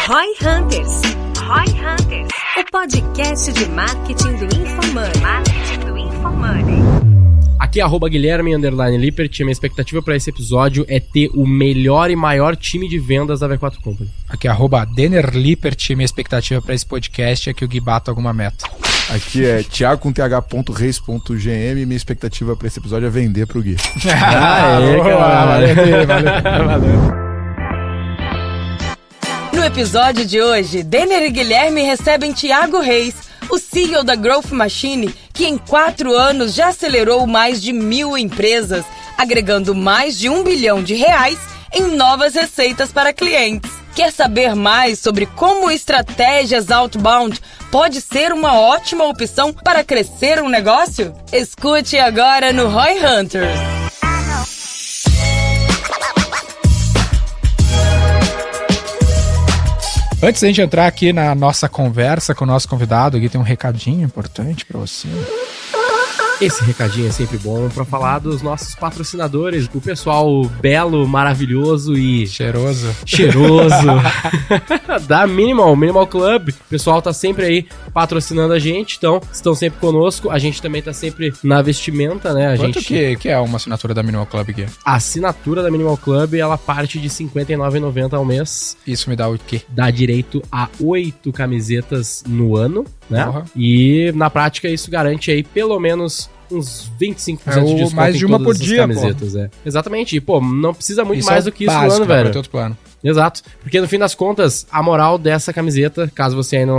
Roy Hunters. Roy Hunters. O podcast de marketing do InfoMoney. Aqui é @Guilherme_Lippert. Minha expectativa para esse episódio é ter o melhor e maior time de vendas da V4 Company. Aqui é @DenerLippert. Minha expectativa para esse podcast é que o Gui bata alguma meta. Aqui é thiago.reis.gm. Minha expectativa para esse episódio é vender pro Gui. Valeu. No episódio de hoje, Denner e Guilherme recebem Thiago Reis, o CEO da Growth Machine, que em 4 anos já acelerou mais de 1.000 empresas, agregando mais de R$1 bilhão em novas receitas para clientes. Quer saber mais sobre como estratégias outbound pode ser uma ótima opção para crescer um negócio? Escute agora no Roy Hunters. Antes da gente entrar aqui na nossa conversa com o nosso convidado, aqui tem um recadinho importante para você. Esse recadinho é sempre bom para falar dos nossos patrocinadores, o pessoal belo, maravilhoso e cheiroso da Minimal Club. O pessoal tá sempre aí patrocinando a gente, então estão sempre conosco. A gente também tá sempre na vestimenta, né? Quanto que é uma assinatura da Minimal Club aqui? A assinatura da Minimal Club, ela parte de R$ 59,90 ao mês. Isso me dá o quê? Dá direito a 8 camisetas no ano, né? Uhum. E na prática isso garante aí pelo menos uns 25% de desconto mais de uma por dia, camisetas. pô. É. Exatamente. E, pô, não precisa muito isso mais do que isso básico, no ano, velho. Outro plano. Exato. Porque no fim das contas, a moral dessa camiseta, caso você ainda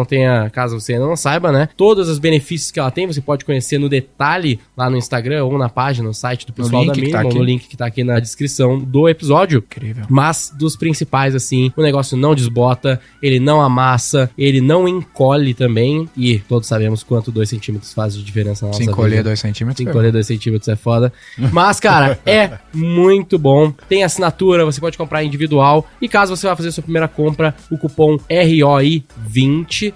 não saiba, né? Todos os benefícios que ela tem, você pode conhecer no detalhe lá no Instagram ou na página, no site do pessoal da Minimal, no link que tá aqui na descrição do episódio. Incrível. Mas dos principais, assim, o negócio não desbota, ele não amassa, ele não encolhe também. E todos sabemos quanto 2 centímetros faz de diferença na nossa vida. Se encolher 2 centímetros. Se encolher 2 centímetros é foda. Mas, cara, é muito bom. Tem assinatura, você pode comprar individual. E caso você vá fazer sua primeira compra, o cupom ROI20,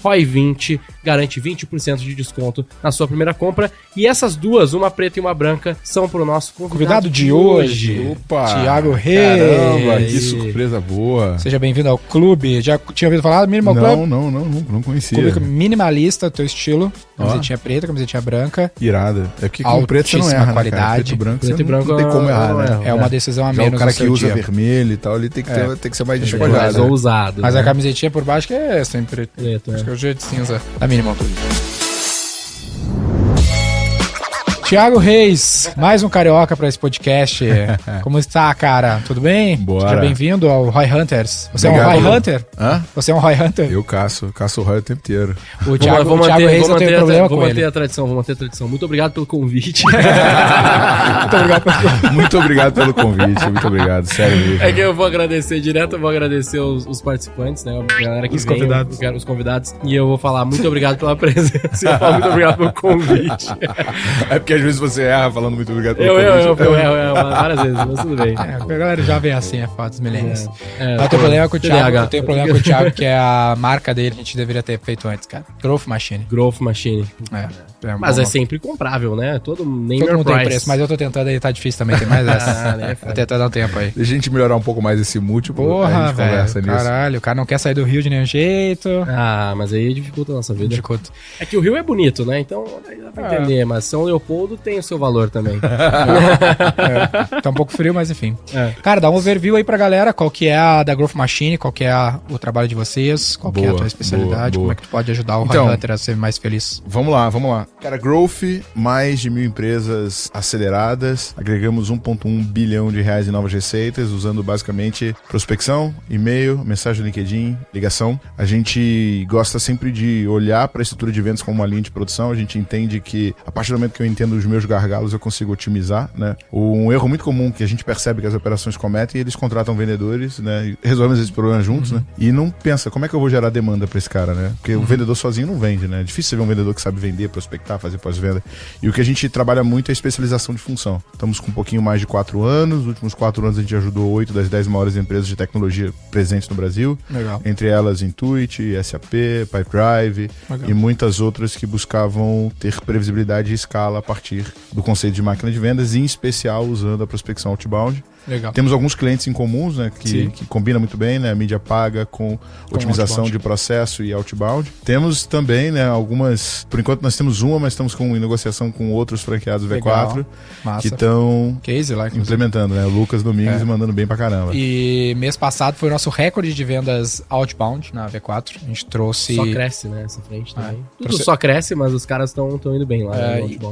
ROI20, garante 20% de desconto na sua primeira compra. E essas duas, uma preta e uma branca, são pro nosso convidado de hoje. Opa! Thiago Reis. Caramba, que surpresa boa. Seja bem-vindo ao clube. Já tinha ouvido falar do Minimal Club? Não conhecia. Clube minimalista, teu estilo. Camisetinha preta, camisetinha branca. Irada. É porque com preto você não erra, qualidade. Né, preto e branco não tem como errar, né? É uma decisão a já menos. O cara que usa vermelho e tal, ele tem que ser mais despojado. Mais ousado. Mas né? a camisetinha por baixo que é sempre preto. Acho que é o jeito de cinza da Minimal Club. Thiago Reis, mais um carioca para esse podcast. Como está, cara? Tudo bem? Bora. Seja bem-vindo ao Roy Hunters. Você Obrigado. é um Roy Hunter? Hã? Você é um Roy Hunter? Eu caço o Roy o tempo inteiro. O Thiago Reis não tem problema com ele. Vou manter a tradição. Muito obrigado pelo convite. Muito obrigado pelo convite. Muito obrigado, sério mesmo. É que eu vou agradecer direto, eu vou agradecer os participantes, né? A galera que vem, os convidados. E eu vou falar muito obrigado pela presença. Eu falo muito obrigado pelo convite. É porque às vezes você erra falando muito obrigado pelo convite. Eu erro várias vezes, mas tudo bem. A galera já vem assim, é foda dos milênios. Eu tenho problema com o Thiago. Eu tenho problema com o Thiago, que é a marca dele, a gente deveria ter feito antes, cara. Growth Machine. Mas é sempre comprável, né? Todo mundo tem preço, mas eu tô tentando aí, tá difícil também, tem mais essa. Vou tentar dar um tempo aí. Deixa a gente melhorar um pouco mais esse múltiplo. Porra, velho, nisso. Caralho, o cara não quer sair do Rio de nenhum jeito. Ah, mas aí dificulta a nossa vida. Dificulta. É que o Rio é bonito, né? Então dá pra entender, mas São Leopoldo tem o seu valor também. Tá um pouco frio, mas enfim. Cara, dá um overview aí pra galera, qual que é a da Growth Machine, qual que é o trabalho de vocês, qual que é a tua especialidade, como é que tu pode ajudar o Roy Hunter a ser mais feliz. Vamos lá. Cara, Growth, mais de 1.000 empresas aceleradas, agregamos R$1.1 bilhão em novas receitas, usando basicamente prospecção, e-mail, mensagem no LinkedIn, ligação. A gente gosta sempre de olhar para a estrutura de vendas como uma linha de produção. A gente entende que, a partir do momento que eu entendo os meus gargalos, eu consigo otimizar, né? Um erro muito comum que a gente percebe que as operações cometem, eles contratam vendedores, né? E resolvem esses problemas juntos, né? E não pensa, como é que eu vou gerar demanda para esse cara, né? Porque o vendedor sozinho não vende, né? É difícil você ver um vendedor que sabe vender, prospectar, fazer pós-venda. E o que a gente trabalha muito é a especialização de função. Estamos com um pouquinho mais de 4 anos. Nos últimos 4 anos a gente ajudou 8 das 10 maiores empresas de tecnologia presentes no Brasil. Legal. Entre elas Intuit, SAP, Pipedrive e muitas outras que buscavam ter previsibilidade e escala a partir do conceito de máquina de vendas, em especial usando a prospecção outbound. Legal. Temos alguns clientes em comuns, né? Que combina muito bem, né? A mídia paga com otimização de processo e outbound. Temos também, né? Algumas... Por enquanto nós temos uma, mas estamos em negociação com outros franqueados V4 que estão implementando, né? O Lucas Domingues mandando bem pra caramba. E mês passado foi o nosso recorde de vendas outbound na V4. A gente trouxe... Só cresce, né? Essa frente também. Tudo só cresce, mas os caras estão indo bem lá.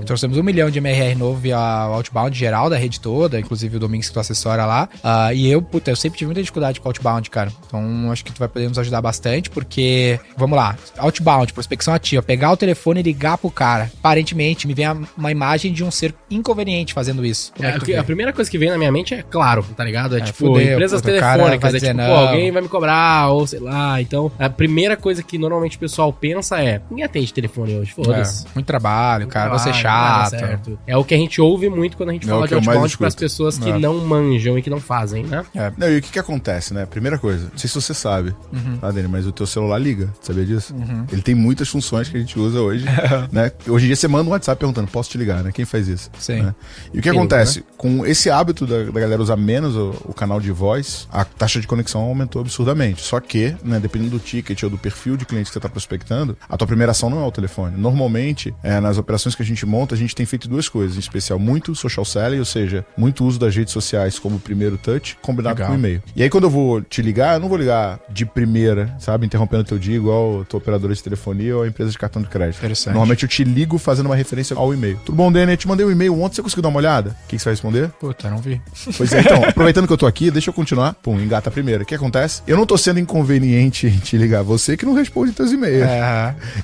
Trouxemos 1 milhão de MRR novo via outbound geral da rede toda, inclusive o Domingues que tu assessora lá. E eu sempre tive muita dificuldade com outbound, cara. Então acho que tu vai poder nos ajudar bastante, porque, vamos lá, outbound, prospecção ativa, pegar o telefone e ligar pro cara. Aparentemente, me vem uma imagem de um ser inconveniente fazendo isso. A primeira coisa que vem na minha mente é claro, tá ligado? Empresas telefônicas, alguém vai me cobrar, ou sei lá. Então, a primeira coisa que normalmente o pessoal pensa é: ninguém atende telefone hoje, foda-se. Muito trabalho, cara, você é chato. É o que a gente ouve muito quando a gente fala de outbound para as pessoas que não manjam e que não fazem, né? Não, e o que acontece, né? Primeira coisa, não sei se você sabe, tá, Dani, mas o teu celular liga, sabia disso? Ele tem muitas funções que a gente usa hoje, né? Hoje em dia você manda um WhatsApp perguntando, posso te ligar, né? Quem faz isso? Sim. Né? E o que acontece? Né? Com esse hábito da galera usar menos o canal de voz, a taxa de conexão aumentou absurdamente. Só que, né, dependendo do ticket ou do perfil de cliente que você está prospectando, a tua primeira ação não é o telefone. Normalmente, nas operações que a gente monta, a gente tem feito duas coisas, em especial muito social selling, ou seja, muito uso das redes sociais como primeiro touch, combinado com o e-mail. E aí quando eu vou te ligar, eu não vou ligar de primeira, sabe, interrompendo o teu dia igual a tua operadora de telefonia ou a empresa de cartão de crédito. Normalmente eu te ligo fazendo uma referência ao e-mail. Tudo bom, Dani? Eu te mandei um e-mail ontem, você conseguiu dar uma olhada? O que você vai responder? Puta, não vi. Pois é, então, aproveitando que eu tô aqui, deixa eu continuar. Pum, engata a primeira. O que acontece? Eu não tô sendo inconveniente em te ligar, você que não responde teus e-mails.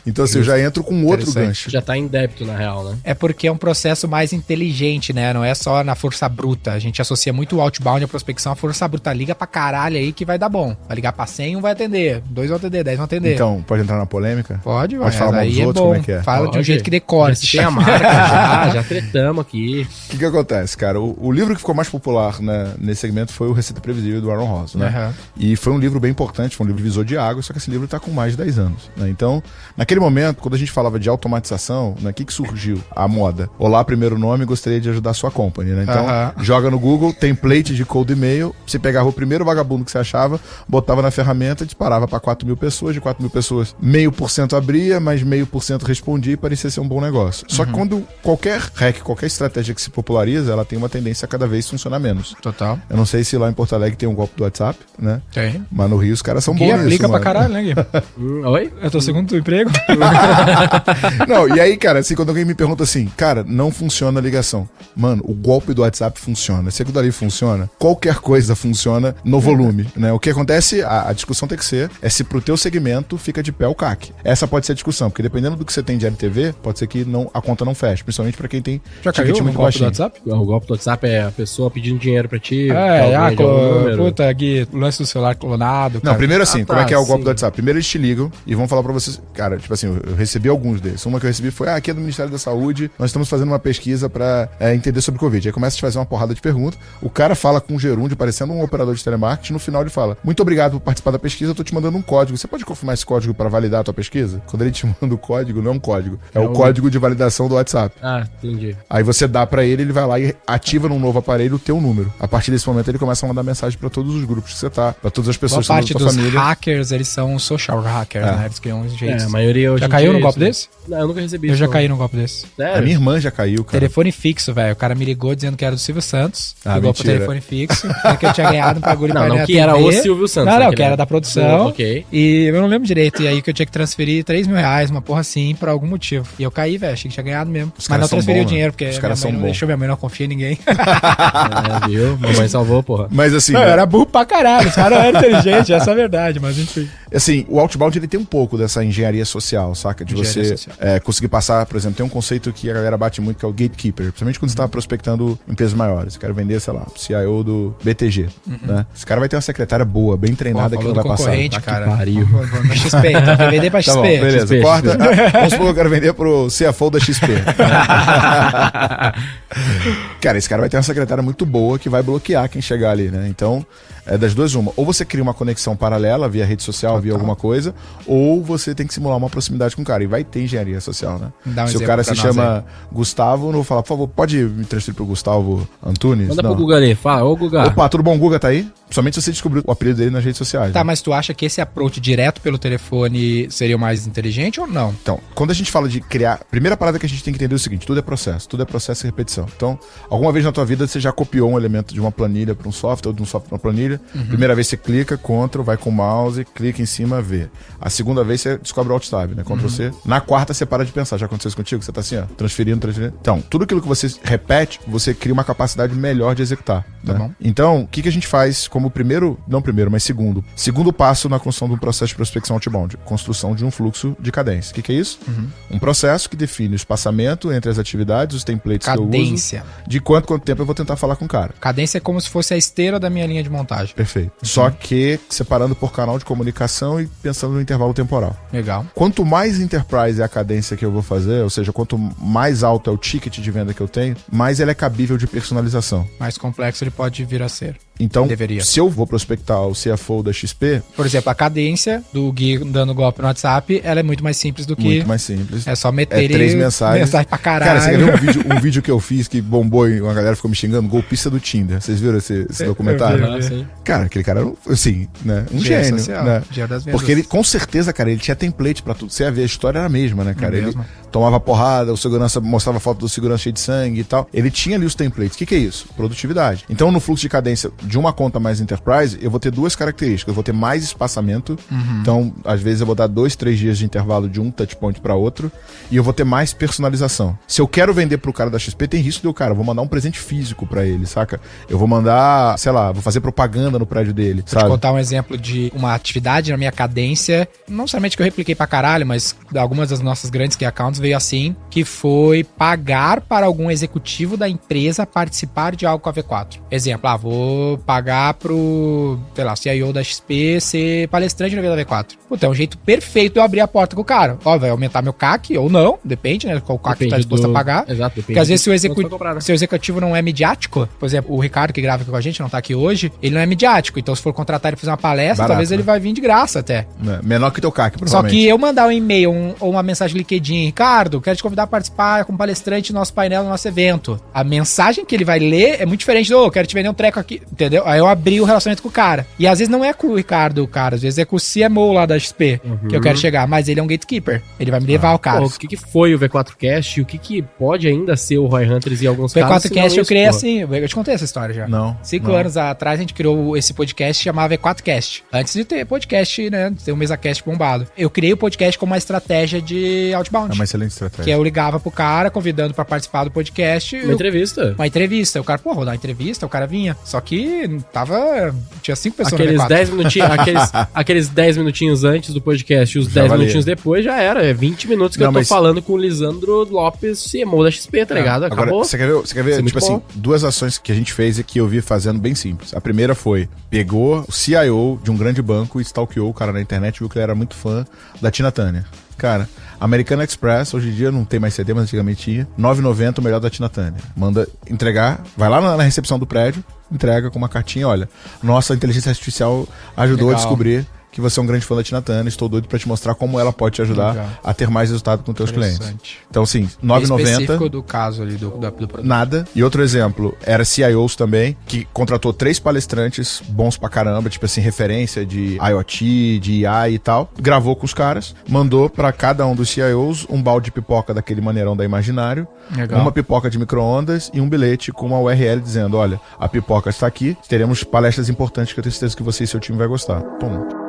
Então assim, eu já entro com outro gancho. Já tá em débito, na real, né? É porque é um processo mais inteligente, né? Não é só na força bruta. A gente associa muito o outbound à prospecção à força bruta. Liga pra caralho aí que vai dar bom. Vai ligar pra 100, um vai atender. 2 vão atender, 10 vão atender. Então, pode entrar na polêmica? Pode falar mal dos outros, como é que é? Fala de um jeito que decore. Tem a marca, já tretamos aqui. O que acontece, cara? O livro que ficou mais popular, né, nesse segmento foi o Receita Previsível, do Aaron Ross, né? E foi um livro bem importante, foi um livro divisor de água, só que esse livro tá com mais de 10 anos, né? Então, naquele momento, quando a gente falava de automatização, né, o que surgiu? A moda. Olá, primeiro nome, gostaria de ajudar a sua company, né? Então, joga no Google, template de cold e-mail, você pegava o primeiro vagabundo que você achava, botava na ferramenta, disparava para 4 mil pessoas, de 4 mil pessoas, 0,5% abria, mas 0,5% respondia e parecia ser um bom negócio. Só que quando qualquer hack, qualquer estratégia que se populariza, ela tem uma tendência a cada vez funcionar menos. Total. Eu não sei se lá em Porto Alegre tem um golpe do WhatsApp, né? Tem. Mas no Rio os caras são bons nisso. Aplica pra caralho, né, Gui? Oi? É o teu segundo emprego? Não, e aí, cara, assim, quando alguém me pergunta assim, cara, não funciona a ligação. Mano, o golpe do WhatsApp funciona. Se aquilo dali funciona, qualquer coisa funciona no volume, né? O que acontece, a discussão tem que ser, é se pro teu segmento fica de pé o CAC. Essa pode ser a discussão, porque dependendo do que você tem de LTV, pode ser que a conta não feche, principalmente pra quem tem ticket muito baixinho. Do WhatsApp? O golpe do WhatsApp é a pessoa pedindo dinheiro pra ti. Puta, Gui, o lance do celular clonado. Não, primeiro assim, como é que é o golpe do WhatsApp? Primeiro eles te ligam e vão falar pra vocês, cara, tipo assim, eu recebi alguns deles. Uma que eu recebi foi, aqui é do Ministério da Saúde, nós estamos fazendo uma pesquisa pra entender sobre Covid. Aí começa a te fazer uma porrada de perguntas, o cara fala com um gerúndio, parecendo um operador de telemarketing, no final ele fala, muito obrigado por participar da pesquisa, eu tô te mandando um código. Você pode confirmar esse código pra validar a tua pesquisa? Quando ele te manda o código, não é um código, é o código de validação do WhatsApp. Entendi. Aí você dá pra ele vai lá e ativa num novo aparelho o teu número. A partir desse momento ele começa a mandar mensagem pra todos os grupos que você tá, pra todas as pessoas que estão na tua família. Boa parte dos hackers, eles são social hackers, né? Eles criam uns jeitos. A maioria hoje já caiu num golpe desse? Não, eu nunca recebi. Eu já caí num golpe desse. Sério? A minha irmã já caiu, cara. Telefone fixo, velho. O cara me ligou dizendo que era do Silvio Santos. Ligou pro telefone fixo. Que eu tinha ganhado um bagulho pra Não, que era o Silvio Santos. Não, que era da produção. Ok. E eu não lembro direito. E aí que eu tinha que transferir 3 mil reais, uma porra assim, por algum motivo. E eu caí, velho. Achei que tinha ganhado mesmo. Mas não transferi o dinheiro, porque minha mãe não confia em ninguém. Viu? Mamãe salvou, porra. Mas assim... Não, eu era burro pra caralho. Os caras eram inteligentes, essa é a verdade, mas enfim. Assim, o outbound, ele tem um pouco dessa engenharia social, saca? De você conseguir passar, por exemplo, tem um conceito que a galera bate muito, que é o gatekeeper. Principalmente quando você tá prospectando empresas maiores. Você quer vender, sei lá, CIO do BTG, né? Esse cara vai ter uma secretária boa, bem treinada, que não vai passar. Cara. Que pariu. Pra XP, então vai vender pra XP. Tá bom, beleza. XP, corta. Vamos supor que eu quero vender pro CFO da XP. Cara, esse cara vai ter uma secretária muito boa que vai bloquear quem chegar ali, né? Então, É das duas uma. Ou você cria uma conexão paralela via rede social, via alguma coisa, ou você tem que simular uma proximidade com o cara. E vai ter engenharia social, né? Se o cara se chama Gustavo, eu não vou falar, por favor, pode me transferir pro Gustavo Antunes? Manda pro Guga ali, fala, ô Guga. Opa, tudo bom? Guga tá aí? Somente se você descobriu o apelido dele nas redes sociais. Tá, né? mas tu acha que esse approach direto pelo telefone seria o mais inteligente ou não? Então, quando a gente fala de criar... Primeira parada que a gente tem que entender é o seguinte, tudo é processo e repetição. Então, alguma vez na tua vida você já copiou um elemento de uma planilha para um software, ou de um software para uma planilha. Primeira vez você clica, Ctrl, vai com o mouse, clica em cima, vê. A segunda vez você descobre o Alt Tab, né? Ctrl C. Na quarta você para de pensar. Já aconteceu isso contigo? Você tá assim, ó, transferindo. Então, tudo aquilo que você repete, você cria uma capacidade melhor de executar. Né? Tá bom. Então, o que a gente faz como mas segundo passo na construção de um processo de prospecção outbound? Construção de um fluxo de cadência. O que é isso? Um processo que define o espaçamento entre as atividades, os templates que eu uso, de quanto tempo eu vou tentar falar com o cara. Cadência é como se fosse a esteira da minha linha de montagem. Perfeito. Só que separando por canal de comunicação e pensando no intervalo temporal. Legal. Quanto mais enterprise é a cadência que eu vou fazer, ou seja, quanto mais alto é o ticket de venda que eu tenho, mais ele é cabível de personalização. Mais complexo ele pode vir a ser. Então, se eu vou prospectar o CFO da XP... Por exemplo, a cadência do Gui dando golpe no WhatsApp, ela é muito mais simples do que... Muito mais simples. É só meter 3 mensagens. Mensagem pra caralho. Cara, você quer ver um vídeo que eu fiz que bombou e uma galera ficou me xingando? Golpista do Tinder. Vocês viram esse documentário? Eu vi. Cara, aquele cara era, assim, né? Um gênio. Né? Porque ele, com certeza, cara, ele tinha template pra tudo. Você ia ver, a história era a mesma, né, cara? Ele tomava porrada, o segurança mostrava foto do segurança cheio de sangue e tal. Ele tinha ali os templates. O que é isso? Produtividade. Então, no fluxo de cadência de uma conta mais enterprise, eu vou ter duas características. Eu vou ter mais espaçamento. Então, às vezes, eu vou dar 2-3 dias de intervalo de um touchpoint para outro. E eu vou ter mais personalização. Se eu quero vender pro cara da XP, tem risco de eu vou mandar um presente físico para ele, saca? Eu vou mandar, sei lá, vou fazer propaganda no prédio dele, sabe? Vou te contar um exemplo de uma atividade na minha cadência, não somente que eu repliquei pra caralho, mas algumas das nossas grandes key accounts veio assim, que foi pagar para algum executivo da empresa participar de algo com a V4. Exemplo, vou pagar pro, sei lá, CIO da XP ser palestrante no evento da V4. Puta, é um jeito perfeito de eu abrir a porta com o cara. Ó, vai aumentar meu CAC ou não, depende, né, qual CAC tu tá disposto a pagar. Exato, porque às vezes se o executivo não é midiático, por exemplo, o Ricardo que grava aqui com a gente, não tá aqui hoje, ele não é midiático, então se for contratar ele pra fazer uma palestra, barato, talvez ele vai vir de graça até. Menor que teu CAC, provavelmente. Só que eu mandar um e-mail ou uma mensagem LinkedIn, Ricardo, quero te convidar a participar como palestrante do nosso painel, do nosso evento. A mensagem que ele vai ler é muito diferente do, quero te vender um treco aqui, entendeu? Aí eu abri o relacionamento com o cara. E às vezes não é com o Ricardo o cara, às vezes é com o CMO lá da XP que eu quero chegar, mas ele é um gatekeeper. Ele vai me levar ao cara. O que foi o V4Cast e o que pode ainda ser o Roy Hunters em alguns casos? O V4Cast eu criei assim, eu te contei essa história já. Não. 5 anos atrás a gente criou esse podcast chamado V4Cast. Antes de ter podcast, né, de ter um MesaCast bombado. Eu criei o podcast como uma estratégia de outbound. É uma excelente estratégia. Que eu ligava pro cara, convidando pra participar do podcast. Uma entrevista. Uma entrevista. O cara, vou dar uma entrevista, o cara vinha. Só que tinha 5 pessoas aqueles no 10 minutinhos, aqueles 10 minutinhos antes do podcast e os 10 minutinhos depois já era. É 20 minutos que eu tô falando com o Lisandro Lopes, CMO da XP, tá ligado? Acabou. Agora, você quer ver tipo assim, duas ações que a gente fez e que eu vi fazendo bem simples. A primeira foi, pegou o CIO de um grande banco e stalkeou o cara na internet, viu que ele era muito fã da Tina Turner. Cara, American Express, hoje em dia não tem mais CD, mas antigamente tinha. R$9,90 o melhor da Tina Turner. Manda entregar, vai lá na recepção do prédio, entrega com uma cartinha, olha, nossa inteligência artificial ajudou a descobrir que você é um grande fã da Tina Turner, estou doido pra te mostrar como ela pode te ajudar a ter mais resultado com teus clientes. Então, assim, R$9,90. Específico do caso ali do produto. Nada. E outro exemplo, era CIOs também, que contratou 3 palestrantes bons pra caramba, tipo assim, referência de IoT, de IA e tal, gravou com os caras, mandou pra cada um dos CIOs um balde de pipoca daquele maneirão da Imaginário, uma pipoca de micro-ondas e um bilhete com uma URL dizendo, olha, a pipoca está aqui, teremos palestras importantes que eu tenho certeza que você e seu time vai gostar. Ponto.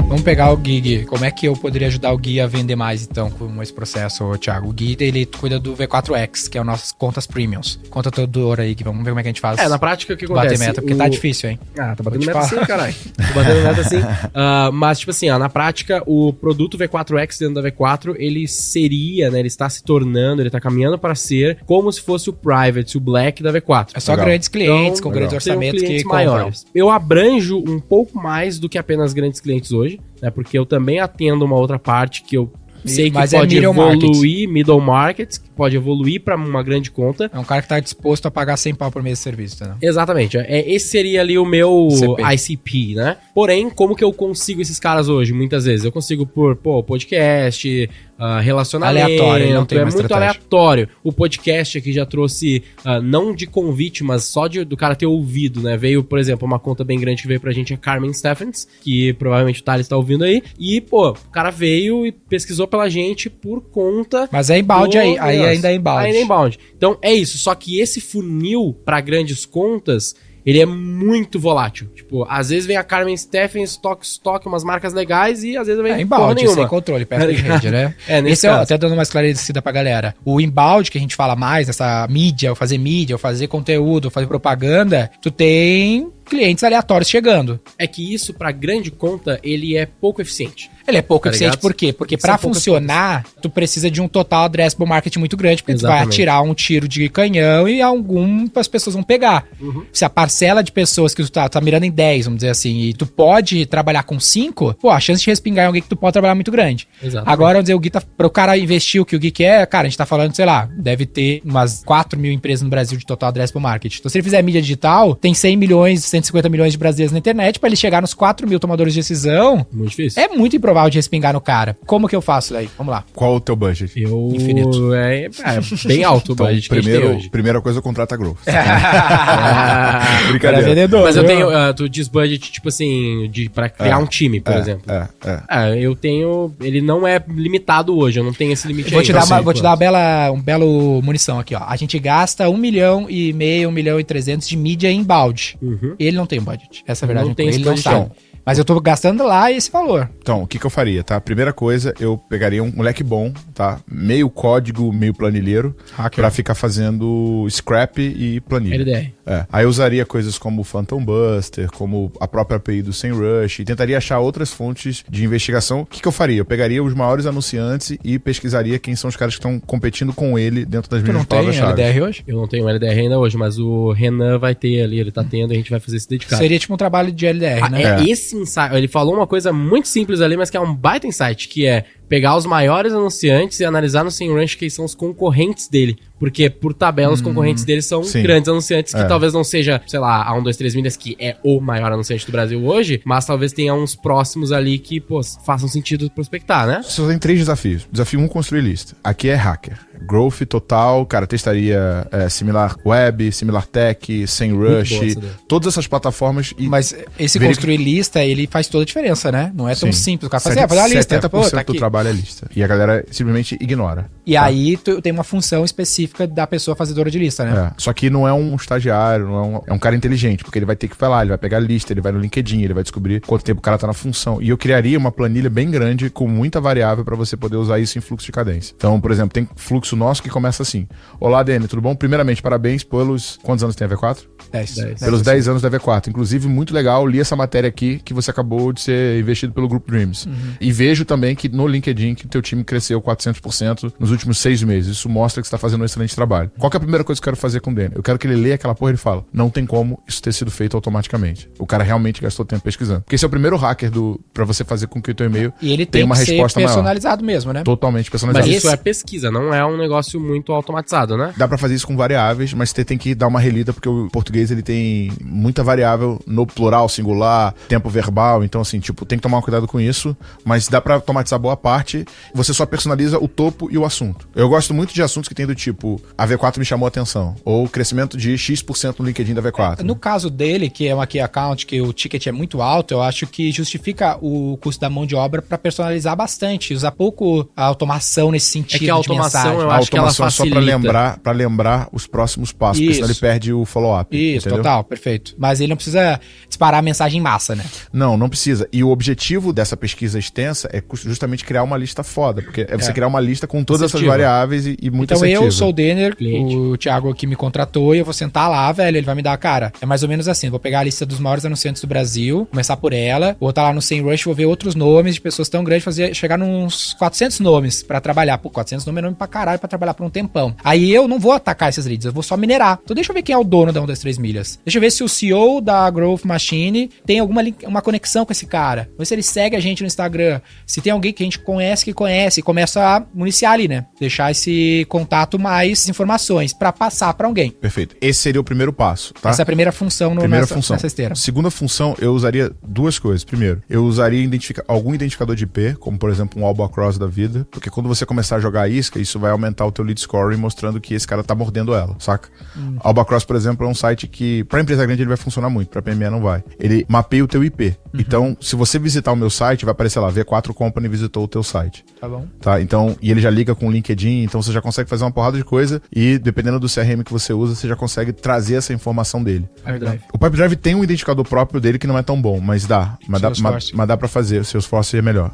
Vamos pegar o Gui. Como é que eu poderia ajudar o Gui a vender mais, então, com esse processo, Thiago? O Gui, ele cuida do V4X, que é o nossas contas premiums. Conta todo aí, Gui. Vamos ver como é que a gente faz. Na prática, o que acontece? Bater meta, porque tá difícil, hein? Tá batendo meta sim, caralho. Tô batendo meta sim. Mas, tipo assim, na prática, o produto V4X dentro da V4, ele seria, né, ele está se tornando, ele tá caminhando para ser como se fosse o Private, o Black da V4. É só grandes clientes, com grandes orçamentos que maiores. Eu abranjo um pouco mais do que apenas grandes clientes hoje, né, porque eu também atendo uma outra parte que eu sei que pode evoluir middle market, que pode evoluir pra uma grande conta. É um cara que tá disposto a pagar 100 pau por mês de serviço, né? Exatamente. Esse seria ali o meu ICP, né? Porém, como que eu consigo esses caras hoje? Muitas vezes eu consigo por, podcast, relacionamento. Aleatório, não tem muito estratégia. Aleatório. O podcast aqui já trouxe, não de convite, mas só do cara ter ouvido, né? Veio, por exemplo, uma conta bem grande que veio pra gente, a Carmen Stephens, que provavelmente o Thales tá ouvindo aí. E, o cara veio e pesquisou pela gente por conta... Mas é inbound aí ainda é inbound. Ainda é inbound. Então, é isso. Só que esse funil pra grandes contas... Ele é muito volátil. Tipo, às vezes vem a Carmen Stephens, Stock, umas marcas legais e às vezes vem inbound, sem controle, perto de rede, né? Esse até dando uma esclarecida pra galera. O inbound, que a gente fala mais, essa mídia, eu fazer conteúdo, fazer propaganda, tu tem clientes aleatórios chegando. É que isso, pra grande conta, ele é pouco eficiente. Ele é pouco eficiente por quê? Porque pra funcionar, tu precisa de um total addressable market muito grande, porque tu vai atirar um tiro de canhão e as pessoas vão pegar. Se a parcela de pessoas que tu tá mirando em 10, vamos dizer assim, e tu pode trabalhar com 5, a chance de respingar em alguém que tu pode trabalhar é muito grande. Exatamente. Agora, vamos dizer, o Gui pro cara investir o que o Gui quer, cara, a gente tá falando, sei lá, deve ter umas 4 mil empresas no Brasil de total addressable market. Então, se ele fizer mídia digital, tem 100 milhões, 150 milhões de brasileiros na internet, pra ele chegar nos 4 mil tomadores de decisão, muito difícil. É muito improvável de respingar no cara. Como que eu faço daí? Vamos lá. Qual o teu budget? Infinito. É bem alto o budget. Primeira coisa, contrata growth. Brincadeira. Vendedor, mas eu tenho, tu diz budget, tipo assim, pra criar um time, por exemplo. Eu tenho, ele não é limitado hoje, eu não tenho esse limite vou te dar um belo munição aqui, ó. A gente gasta 1,5 milhão, 1 milhão e 300 de mídia inbound. Ele não tem budget. Essa é a verdade. Não tem ele não sabe. Mas eu tô gastando lá esse valor. Então, o que eu faria, tá? Primeira coisa, eu pegaria um moleque bom, tá? Meio código, meio planilheiro, pra ficar fazendo scrap e planilha. LDR. Aí eu usaria coisas como o Phantom Buster, como a própria API do SEMrush, e tentaria achar outras fontes de investigação. O que eu faria? Eu pegaria os maiores anunciantes e pesquisaria quem são os caras que estão competindo com ele dentro das minhas palavras-chave. Tu não tem LDR hoje? Eu não tenho LDR ainda hoje, mas o Renan vai ter ali, ele tá tendo, a gente vai fazer esse dedicado. Seria tipo um trabalho de LDR, né? Esse insight, ele falou uma coisa muito simples ali, mas que é um baita insight, que é pegar os maiores anunciantes e analisar no SEMrush quem são os concorrentes dele. Porque, por tabela, os concorrentes dele são grandes anunciantes que talvez não seja, sei lá, a 123 Milhas, que é o maior anunciante do Brasil hoje, mas talvez tenha uns próximos ali que, façam sentido prospectar, né? Só tem 3 desafios. Desafio 1, construir lista. Aqui é hacker. Growth total, cara, testaria Similar Web, Similar Tech, SEMrush, todas essas plataformas. Mas esse construir lista, ele faz toda a diferença, né? Não é tão simples. O cara fazer a lista. 70% do trabalho é lista. E a galera simplesmente ignora. E aí tu tem uma função específica da pessoa fazedora de lista, né? Só que não é um estagiário, é um cara inteligente, porque ele vai ter que falar, ele vai pegar a lista, ele vai no LinkedIn, ele vai descobrir quanto tempo o cara tá na função. E eu criaria uma planilha bem grande com muita variável para você poder usar isso em fluxo de cadência. Então, por exemplo, tem fluxo nosso que começa assim. Olá, Dani, tudo bom? Primeiramente, parabéns pelos... Quantos anos tem a V4? 10. Pelos 10 anos da V4. Inclusive, muito legal, li essa matéria aqui que você acabou de ser investido pelo Group Dreams. E vejo também que no LinkedIn que teu time cresceu 400% nos últimos 6 meses. Isso mostra que você tá fazendo um excelente trabalho. Qual que é a primeira coisa que eu quero fazer com o Dani? Eu quero que ele leia aquela porra e ele fala, não tem como isso ter sido feito automaticamente. O cara realmente gastou tempo pesquisando. Porque esse é o primeiro hacker pra você fazer com que o teu e-mail tenha uma resposta maior. Personalizado mesmo, né? Totalmente personalizado. Mas isso é pesquisa, não é um negócio muito automatizado, né? Dá pra fazer isso com variáveis, mas você tem que dar uma relida, porque o português ele tem muita variável no plural, singular, tempo verbal, então assim, tipo, tem que tomar cuidado com isso, mas dá pra automatizar boa parte, você só personaliza o topo e o assunto. Eu gosto muito de assuntos que tem do tipo, a V4 me chamou a atenção, ou crescimento de X% no LinkedIn da V4. No caso dele, que é uma key account, que o ticket é muito alto, eu acho que justifica o custo da mão de obra pra personalizar bastante, usar pouco a automação nesse sentido. É que a automação, eu acho que ela facilita. Só pra lembrar os próximos passos, porque senão ele perde o follow-up. Isso, entendeu? Total, perfeito. Mas ele não precisa disparar a mensagem em massa, né? Não precisa. E o objetivo dessa pesquisa extensa é justamente criar uma lista foda, porque é você criar uma lista com todas essas variáveis e muito então assertiva. Eu sou o Denner, o Thiago aqui me contratou e eu vou sentar lá, velho, ele vai me dar, cara, é mais ou menos assim, eu vou pegar a lista dos maiores anunciantes do Brasil, começar por ela, vou estar lá no SEMrush, vou ver outros nomes de pessoas tão grandes, chegar nos 400 nomes pra trabalhar. Pô, 400 nomes é nome pra caralho pra trabalhar por um tempão. Aí eu não vou atacar esses leads, eu vou só minerar. Então deixa eu ver quem é o dono da 123 Milhas. Deixa eu ver se o CEO da Growth Machine tem uma conexão com esse cara. Ver se ele segue a gente no Instagram. Se tem alguém que a gente conhece, e começa a municiar ali, né? Deixar esse contato mais informações pra passar pra alguém. Perfeito. Esse seria o primeiro passo, tá? Essa é a primeira função nessa esteira. Segunda função, eu usaria duas coisas. Primeiro, eu usaria algum identificador de IP, como por exemplo um Albacross da vida, porque quando você começar a jogar a isca, isso vai aumentar o teu lead scoring, mostrando que esse cara tá mordendo ela, saca? Albacross, por exemplo, é um site que, pra empresa grande, ele vai funcionar muito, pra PME não vai. Ele mapeia o teu IP. Então, se você visitar o meu site, vai aparecer lá, V4 Company visitou o teu site. Tá bom. Tá? Então, e ele já liga com o LinkedIn, então você já consegue fazer uma porrada de coisa e, dependendo do CRM que você usa, você já consegue trazer essa informação dele. O Pipedrive tem um identificador próprio dele que não é tão bom, mas dá. Mas dá pra fazer. O Salesforce é melhor.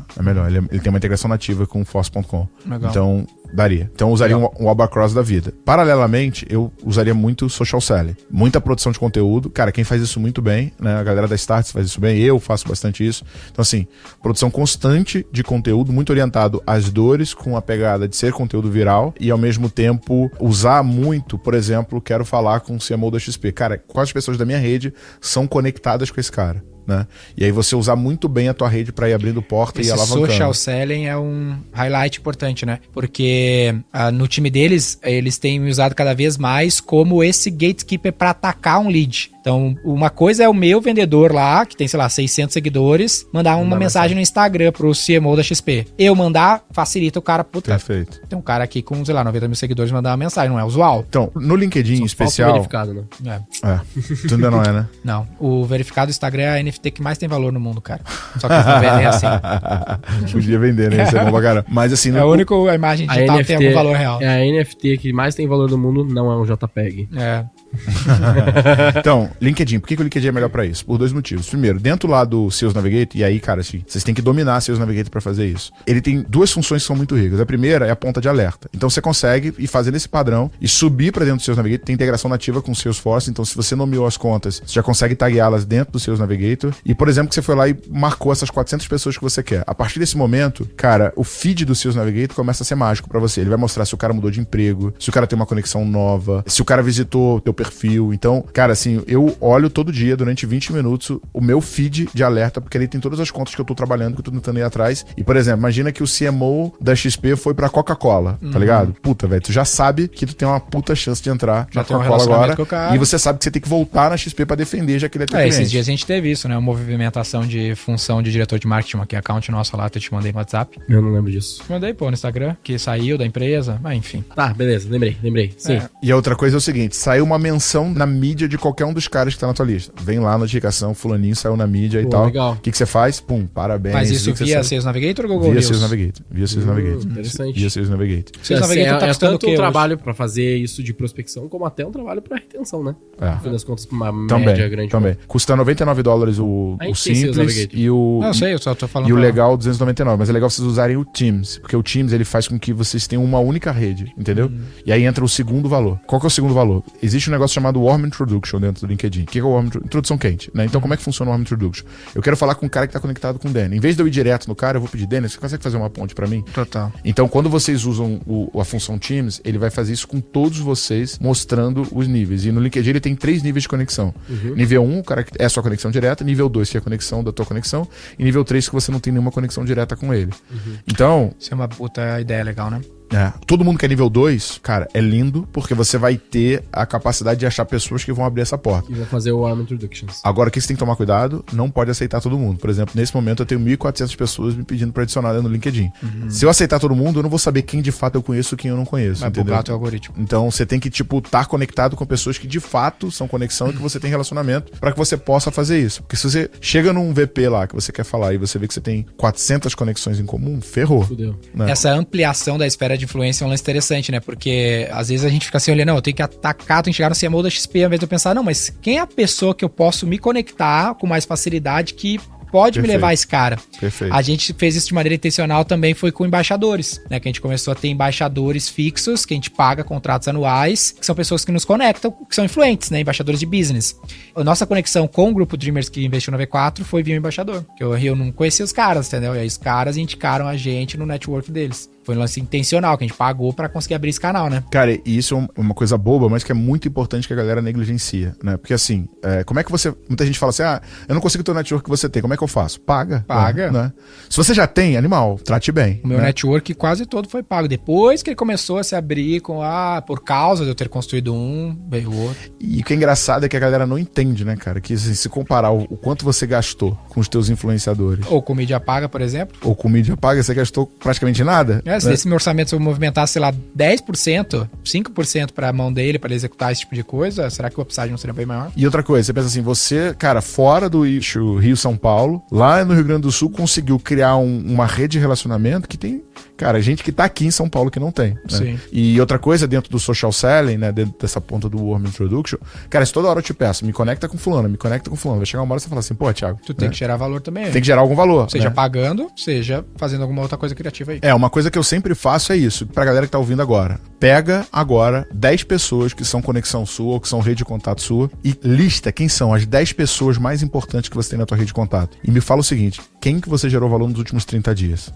Ele tem uma integração nativa com o Force.com. Então, daria. Então eu usaria um Albacross da vida. Paralelamente, eu usaria muito social selling. Muita produção de conteúdo. Cara, quem faz isso muito bem, né? A galera da Starts faz isso bem. Eu faço bastante isso. Então assim, produção constante de conteúdo, muito orientado às dores, com a pegada de ser conteúdo viral e ao mesmo tempo usar muito, por exemplo, quero falar com o CMO da XP. Cara, quais pessoas da minha rede são conectadas com esse cara? Né? E aí você usar muito bem a tua rede para ir abrindo porta e alavancando. Social selling é um highlight importante, né? Porque no time deles, eles têm me usado cada vez mais como esse gatekeeper para atacar um lead. Então, uma coisa é o meu vendedor lá, que tem, sei lá, 600 seguidores, mandar uma mensagem no Instagram pro CMO da XP. Eu mandar, facilita o cara, puta. Perfeito. Tem um cara aqui com, sei lá, 90 mil seguidores mandar uma mensagem, não é usual. Então, no LinkedIn especial... verificado, né? Tu ainda não é, né? Não. O verificado do Instagram é a NFT que mais tem valor no mundo, cara. Só que eles não vendem assim. Podia vender, né? Isso é bom pra caramba. Mas assim... É a única imagem digital que tem algum valor real. É a NFT que mais tem valor no mundo, não é um JPEG. Então, LinkedIn. Por que o LinkedIn é melhor pra isso? Por dois motivos. Primeiro, dentro lá do Sales Navigator, e aí, cara, assim, vocês têm que dominar Sales Navigator pra fazer isso. Ele tem duas funções que são muito ricas. A primeira é a ponta de alerta. Então você consegue ir fazendo esse padrão e subir pra dentro do Sales Navigator. Tem integração nativa com o Salesforce. Então, se você nomeou as contas, você já consegue tagueá-las dentro do Sales Navigator. E, por exemplo, que você foi lá e marcou essas 400 pessoas que você quer. A partir desse momento, cara, o feed do Sales Navigator começa a ser mágico pra você. Ele vai mostrar se o cara mudou de emprego, se o cara tem uma conexão nova, se o cara visitou teu perfil. Então, cara, assim, eu olho todo dia, durante 20 minutos, o meu feed de alerta, porque ali tem todas as contas que eu tô trabalhando, que eu tô tentando ir atrás. E, por exemplo, imagina que o CMO da XP foi pra Coca-Cola, tá ligado? Puta, velho, tu já sabe que tu tem uma puta chance de entrar na Coca-Cola agora. E você sabe que você tem que voltar na XP pra defender, já que ele é teu cliente. Esses dias a gente teve isso, né? Uma movimentação de função de diretor de marketing, aqui, account nosso lá, eu te mandei no WhatsApp. Eu não lembro disso. Mandei, no Instagram, que saiu da empresa, mas enfim. Tá, beleza, lembrei. Sim. E a outra coisa é o seguinte, saiu uma menção na mídia de qualquer um dos caras que tá na tua lista. Vem lá, notificação, fulaninho saiu na mídia e tal. Legal. O que você faz? Pum, parabéns. Mas isso via Sales Navigator ou Google Via News? Sales Navigator. Via Sales Navigator. Interessante. Via Sales Navigator. Sales Navigator tá custando tanto um trabalho pra fazer isso de prospecção, como até um trabalho pra retenção, né? No fim das contas, uma média grande. Também. Custa $99 o simples e o... Não sei, eu só tô falando. E o legal, $299. Mas é legal vocês usarem o Teams, porque o Teams, ele faz com que vocês tenham uma única rede, entendeu? E aí entra o segundo valor. Qual que é o segundo valor? Existe um negócio chamado Warm Introduction dentro do LinkedIn. O que é o Warm Introduction quente, né? Então, como é que funciona o Warm Introduction? Eu quero falar com um cara que tá conectado com o Danny. Em vez de eu ir direto no cara, eu vou pedir, Danny, você consegue fazer uma ponte pra mim? Total. Então, quando vocês usam a função Teams, ele vai fazer isso com todos vocês, mostrando os níveis. E no LinkedIn ele tem 3 níveis de conexão. Nível 1, o cara é a sua conexão direta. Nível 2, que é a conexão da tua conexão. E nível 3, que você não tem nenhuma conexão direta com ele. Então... Isso é uma puta ideia legal, né? Todo mundo que é nível 2, cara, é lindo, porque você vai ter a capacidade de achar pessoas que vão abrir essa porta. E vão fazer o Warm Introductions. Agora, o que você tem que tomar cuidado, não pode aceitar todo mundo. Por exemplo, nesse momento eu tenho 1.400 pessoas me pedindo pra adicionar no LinkedIn. Se eu aceitar todo mundo, eu não vou saber quem de fato eu conheço e quem eu não conheço. Vai bugar o teu algoritmo. Então, você tem que, estar conectado com pessoas que de fato são conexão e que você tem relacionamento pra que você possa fazer isso. Porque se você chega num VP lá que você quer falar e você vê que você tem 400 conexões em comum, ferrou. Fudeu. Né? Essa ampliação da esfera de influência é um lance interessante, né? Porque às vezes a gente fica assim olhando, não, eu tenho que atacar, tenho que chegar no CMO da XP, ao invés de eu pensar, não, mas quem é a pessoa que eu posso me conectar com mais facilidade que pode me levar a esse cara? Perfeito. A gente fez isso de maneira intencional também, foi com embaixadores, né? Que a gente começou a ter embaixadores fixos, que a gente paga contratos anuais, que são pessoas que nos conectam, que são influentes, né? Embaixadores de business. A nossa conexão com o grupo Dreamers que investiu na V4 foi via um embaixador, que eu não conhecia os caras, entendeu? E aí os caras indicaram a gente no network deles. Foi um lance intencional, que a gente pagou pra conseguir abrir esse canal, né? Cara, e isso é uma coisa boba, mas que é muito importante que a galera negligencia, né? Porque assim, como é que você... Muita gente fala assim, eu não consigo ter o network que você tem, como é que eu faço? Paga. Né? Se você já tem, animal, trate bem. O meu network quase todo foi pago. Depois que ele começou a se abrir por causa de eu ter construído veio o outro. E o que é engraçado é que a galera não entende, né, cara? Que assim, se comparar o quanto você gastou com os teus influenciadores... Ou com mídia paga, por exemplo. Ou com mídia paga, você gastou praticamente nada. Se esse meu orçamento, se eu movimentasse, sei lá, 10%, 5% pra mão dele, pra ele executar esse tipo de coisa, será que o upside não seria bem maior? E outra coisa, você pensa assim, você, cara, fora do eixo Rio-São Paulo, lá no Rio Grande do Sul, conseguiu criar uma rede de relacionamento que tem, cara, gente que tá aqui em São Paulo que não tem. Né? Sim. E outra coisa, dentro do social selling, né, dentro dessa ponta do Warm Introduction, cara, se toda hora eu te peço, me conecta com fulano, vai chegar uma hora e você fala assim, pô, Thiago... Tu tem que gerar valor também. Tem que gerar algum valor. Seja pagando, seja fazendo alguma outra coisa criativa aí. Uma coisa que eu sempre faço é isso, pra galera que tá ouvindo agora. Pega agora 10 pessoas que são conexão sua ou que são rede de contato sua e lista quem são as 10 pessoas mais importantes que você tem na tua rede de contato. E me fala o seguinte, quem que você gerou valor nos últimos 30 dias?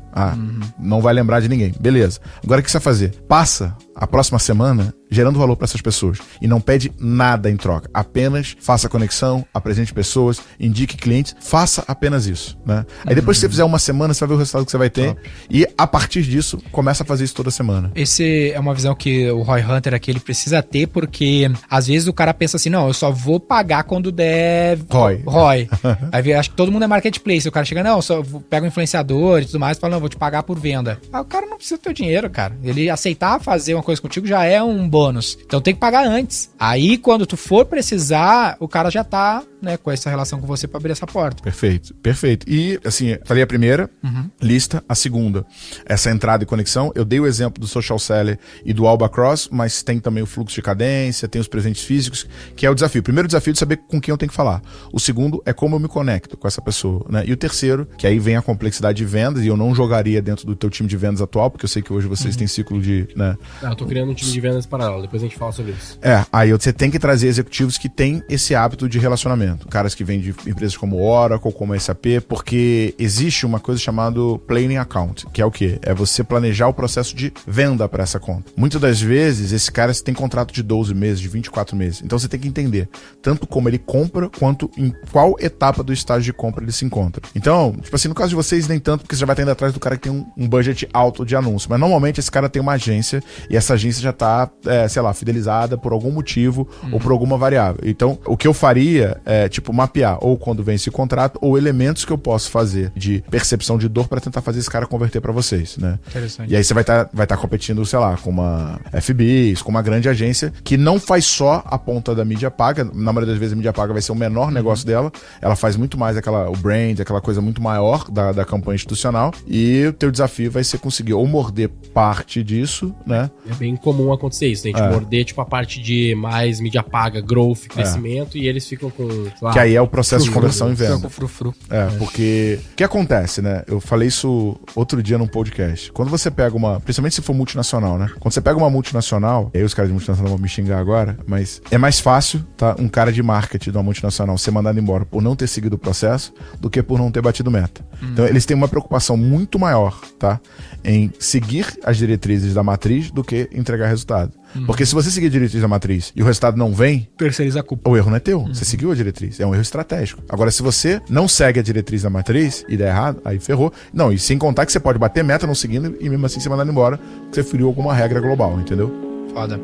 Não vai lembrar de ninguém. Beleza. Agora o que você vai fazer? Passa a próxima semana gerando valor para essas pessoas e não pede nada em troca. Apenas faça conexão, apresente pessoas, indique clientes, faça apenas isso, né? Aí depois que você fizer uma semana, você vai ver o resultado que você vai ter e a partir disso, começa a fazer isso toda semana. Esse é uma visão que o Roy Hunter aqui, ele precisa ter, porque às vezes o cara pensa assim, não, eu só vou pagar quando der ROI. Aí acho que todo mundo é marketplace, o cara chega, não, eu só pega um influenciador e tudo mais, e fala, não, vou te pagar por venda. Aí o cara não precisa do teu dinheiro, cara. Ele aceitar fazer uma coisa contigo já é um bônus. Então tem que pagar antes. Aí quando tu for precisar, o cara já tá, né, com essa relação com você pra abrir essa porta. Perfeito. E assim, falei a primeira lista, a segunda, essa entrada e conexão. Eu dei o exemplo do Social Seller e do Alba Cross, mas tem também o fluxo de cadência, tem os presentes físicos, que é o desafio. O primeiro desafio é de saber com quem eu tenho que falar. O segundo é como eu me conecto com essa pessoa, né? E o terceiro, que aí vem a complexidade de vendas, e eu não jogaria dentro do teu time de vendas atual, porque eu sei que hoje vocês têm ciclo de, né? Eu tô criando um time de vendas paralelo, depois a gente fala sobre isso. Aí você tem que trazer executivos que têm esse hábito de relacionamento. Caras que vêm de empresas como Oracle, como SAP, porque existe uma coisa chamada Planning Account, que é o quê? É você planejar o processo de venda para essa conta. Muitas das vezes, esse cara tem contrato de 12 meses, de 24 meses. Então você tem que entender tanto como ele compra, quanto em qual etapa do estágio de compra ele se encontra. Então, tipo assim, no caso de vocês, nem tanto, porque você já vai estar indo atrás do cara que tem um budget alto de anúncio. Mas normalmente esse cara tem uma agência e essa agência já tá, sei lá, fidelizada por algum motivo ou por alguma variável. Então, o que eu faria é, tipo, mapear ou quando vem esse contrato ou elementos que eu posso fazer de percepção de dor para tentar fazer esse cara converter para vocês, né? Interessante. E aí você vai tá competindo, sei lá, com uma FBIs, com uma grande agência que não faz só a ponta da mídia paga. Na maioria das vezes a mídia paga vai ser o menor negócio dela. Ela faz muito mais o brand, aquela coisa muito maior da campanha institucional. E o teu desafio vai ser conseguir ou morder parte disso, né? É bem comum acontecer isso, a gente morder tipo a parte de mais mídia paga, growth, crescimento, e eles ficam com... Lá, que aí é o processo de conversão em venda. Porque o que acontece, né? Eu falei isso outro dia num podcast. Quando você pega principalmente se for multinacional, né? Quando você pega uma multinacional, aí os caras de multinacional vão me xingar agora, mas é mais fácil, tá? Um cara de marketing de uma multinacional ser mandado embora por não ter seguido o processo do que por não ter batido meta. Então eles têm uma preocupação muito maior, tá? Em seguir as diretrizes da matriz do que entregar resultado. Porque se você seguir a diretriz da matriz e o resultado não vem, terceiriza a culpa. O erro não é teu. Você seguiu a diretriz. É um erro estratégico. Agora, se você não segue a diretriz da matriz e der errado, aí ferrou. Não, e sem contar que você pode bater meta não seguindo e mesmo assim ser mandado embora, porque você feriu alguma regra global, entendeu? Foda.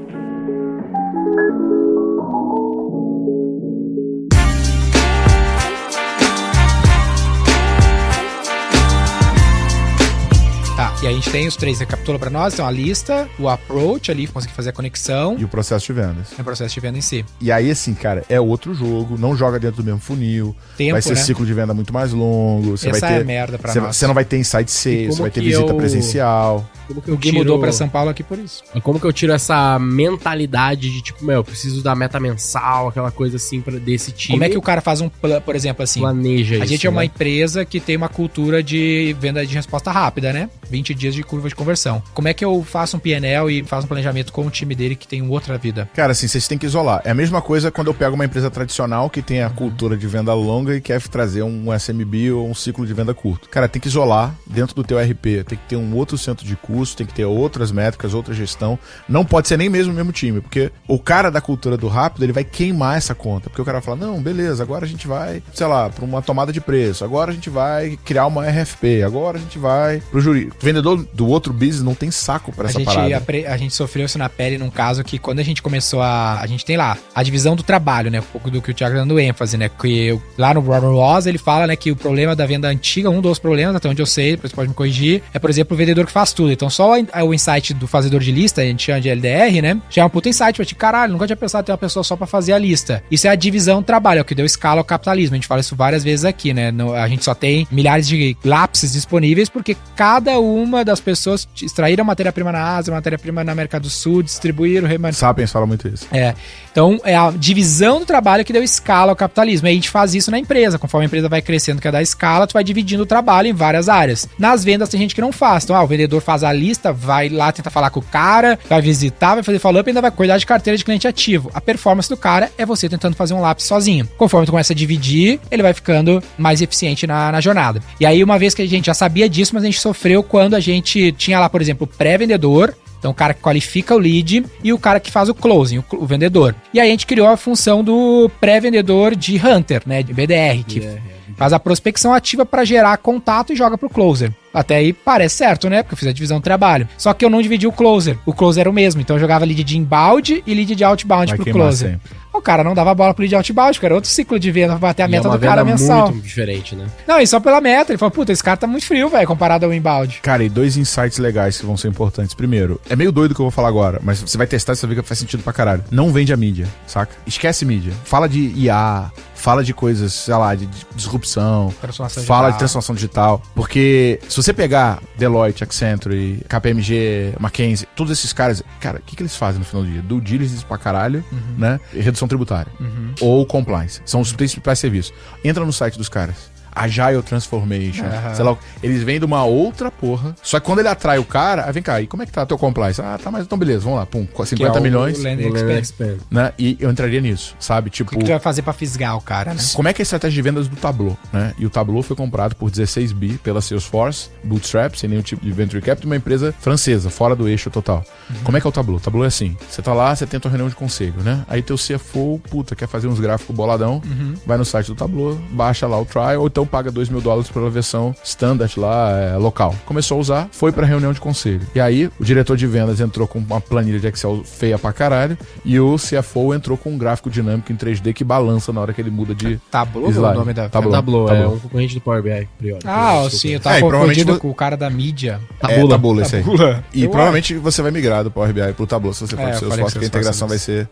E a gente tem os três, recapitula pra nós, então a lista, o approach ali, conseguir fazer a conexão. E o processo de vendas. É o processo de venda em si. E aí, assim, cara, é outro jogo, não joga dentro do mesmo funil. Tempo, vai ser né? Ciclo de venda muito mais longo. Você Essa vai ter, é merda pra nós. Você não vai ter inside sales, você vai ter visita presencial. O Gui mudou pra São Paulo aqui por isso. Como que eu tiro essa mentalidade de tipo, eu preciso da meta mensal, aquela coisa assim desse time? Como é que o cara faz por exemplo, assim? Planeja isso. A gente é uma empresa que tem uma cultura de venda de resposta rápida, né? 20 dias de curva de conversão. Como é que eu faço um PNL e faço um planejamento com o time dele que tem outra vida? Cara, assim, vocês têm que isolar. É a mesma coisa quando eu pego uma empresa tradicional que tem a cultura de venda longa e quer trazer um SMB ou um ciclo de venda curto. Cara, tem que isolar dentro do teu RP, tem que ter um outro centro de custo, tem que ter outras métricas, outra gestão. Não pode ser nem mesmo o mesmo time, porque o cara da cultura do rápido, ele vai queimar essa conta, porque o cara vai falar, não, beleza, agora a gente vai, sei lá, para uma tomada de preço, agora a gente vai criar uma RFP, agora a gente vai pro jurídico. O vendedor do outro business não tem saco para essa parada. A gente sofreu isso na pele num caso que quando a gente começou a gente tem lá a divisão do trabalho, né, um pouco do que o Thiago tá dando ênfase, né, que lá no Robert Ross ele fala, né, que o problema da venda antiga, um dos problemas, até onde eu sei, depois você pode me corrigir, é, por exemplo, o vendedor que faz tudo. Então só o insight do fazedor de lista, a gente chama de LDR, né, já é um puta insight pra ti, caralho, nunca tinha pensado em ter uma pessoa só pra fazer a lista. Isso é a divisão do trabalho, é o que deu escala ao capitalismo. A gente fala isso várias vezes aqui, né, a gente só tem milhares de lápis disponíveis porque cada uma das pessoas extraíram matéria-prima na Ásia, matéria-prima na América do Sul, distribuíram, Sapiens fala muito isso. Então é a divisão do trabalho que deu escala ao capitalismo. E a gente faz isso na empresa. Conforme a empresa vai crescendo, quer dar escala, tu vai dividindo o trabalho em várias áreas. Nas vendas tem gente que não faz. Então, o vendedor faz a lista, vai lá tentar falar com o cara, vai visitar, vai fazer follow-up e ainda vai cuidar de carteira de cliente ativo. A performance do cara é você tentando fazer um lápis sozinho. Conforme tu começa a dividir, ele vai ficando mais eficiente na jornada. E aí, uma vez que a gente já sabia disso, mas a gente sofreu quando a gente tinha lá, por exemplo, o pré-vendedor. Então, o cara que qualifica o lead e o cara que faz o closing, o vendedor. E aí, a gente criou a função do pré-vendedor de Hunter, né? De BDR, que faz a prospecção ativa para gerar contato e joga pro closer. Até aí parece certo, né? Porque eu fiz a divisão do trabalho. Só que eu não dividi o closer. O closer era o mesmo. Então eu jogava lead de inbound e lead de outbound pro closer. Sempre. O cara não dava bola pro lead de outbound, que era outro ciclo de venda pra bater a meta do cara mensal. Muito diferente, né? Não, e só pela meta. Ele falou, puta, esse cara tá muito frio, velho, comparado ao inbound. Cara, e 2 insights legais que vão ser importantes. Primeiro, é meio doido o que eu vou falar agora, mas você vai testar e você vai ver que faz sentido pra caralho. Não vende a mídia, saca? Esquece mídia. Fala de IA, fala de coisas, sei lá, de disrupção, fala de transformação digital. Porque se você pegar Deloitte, Accenture, KPMG, McKinsey, todos esses caras, cara, o que eles fazem no final do dia? Due diligence pra caralho, né? E redução tributária. Ou compliance. São os principais serviços. Entra no site dos caras. Agile Transformation, sei lá, eles vêm de uma outra porra. Só que quando ele atrai o cara, vem cá, e como é que tá teu compliance? Ah, tá, mas então beleza, vamos lá, pum, 50 milhões. Né? E eu entraria nisso, sabe? Tipo, o que tu vai fazer pra fisgar o cara, né? Como é que é a estratégia de vendas do Tableau, né? E o Tableau foi comprado por 16 bi pela Salesforce, bootstrap, sem nenhum tipo de venture capital, uma empresa francesa, fora do eixo total. Como é que é o Tableau? O Tableau é assim, você tá lá, você tenta uma reunião de conselho, né? Aí teu CFO, puta, quer fazer uns gráficos boladão, vai no site do Tableau, baixa lá o trial, ou então paga $2.000 pela versão standard lá, local. Começou a usar, foi pra reunião de conselho. E aí, o diretor de vendas entrou com uma planilha de Excel feia pra caralho, e o CFO entrou com um gráfico dinâmico em 3D que balança na hora que ele muda de Tableau slide. É o nome da Tableau, é um concorrente do Power BI, priori. Sim, eu tava confundido com o cara da mídia. Tabula, esse aí. E provavelmente você vai migrar do Power BI pro Tableau, se você for pro Salesforce, porque a integração vai ser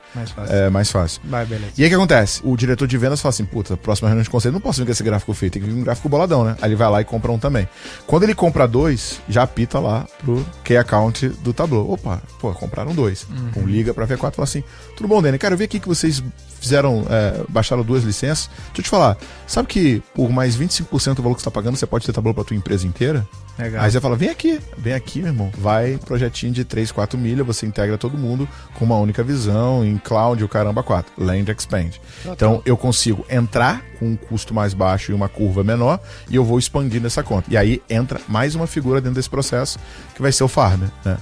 mais fácil. Beleza. E aí o que acontece? O diretor de vendas fala assim, puta, próxima reunião de conselho, não posso vir com esse gráfico feio, tem que vir um gráfico boladão, né? Aí ele vai lá e compra um também. Quando ele compra 2, já apita lá pro key account do Tableau. Opa, pô, compraram 2. Liga pra V4 e fala assim, tudo bom, Dani? Cara, eu vi aqui que vocês fizeram, baixaram 2 licenças. Deixa eu te falar, sabe que por mais 25% do valor que você tá pagando, você pode ter Tableau pra tua empresa inteira? Legal. Aí você fala, vem aqui, meu irmão. Vai, projetinho de 3, 4 milhas, você integra todo mundo com uma única visão, em cloud, o caramba 4. Land Expand. Então, eu consigo entrar com um custo mais baixo e uma curva menor, e eu vou expandir nessa conta. E aí, entra mais uma figura dentro desse processo, que vai ser o farmer, né?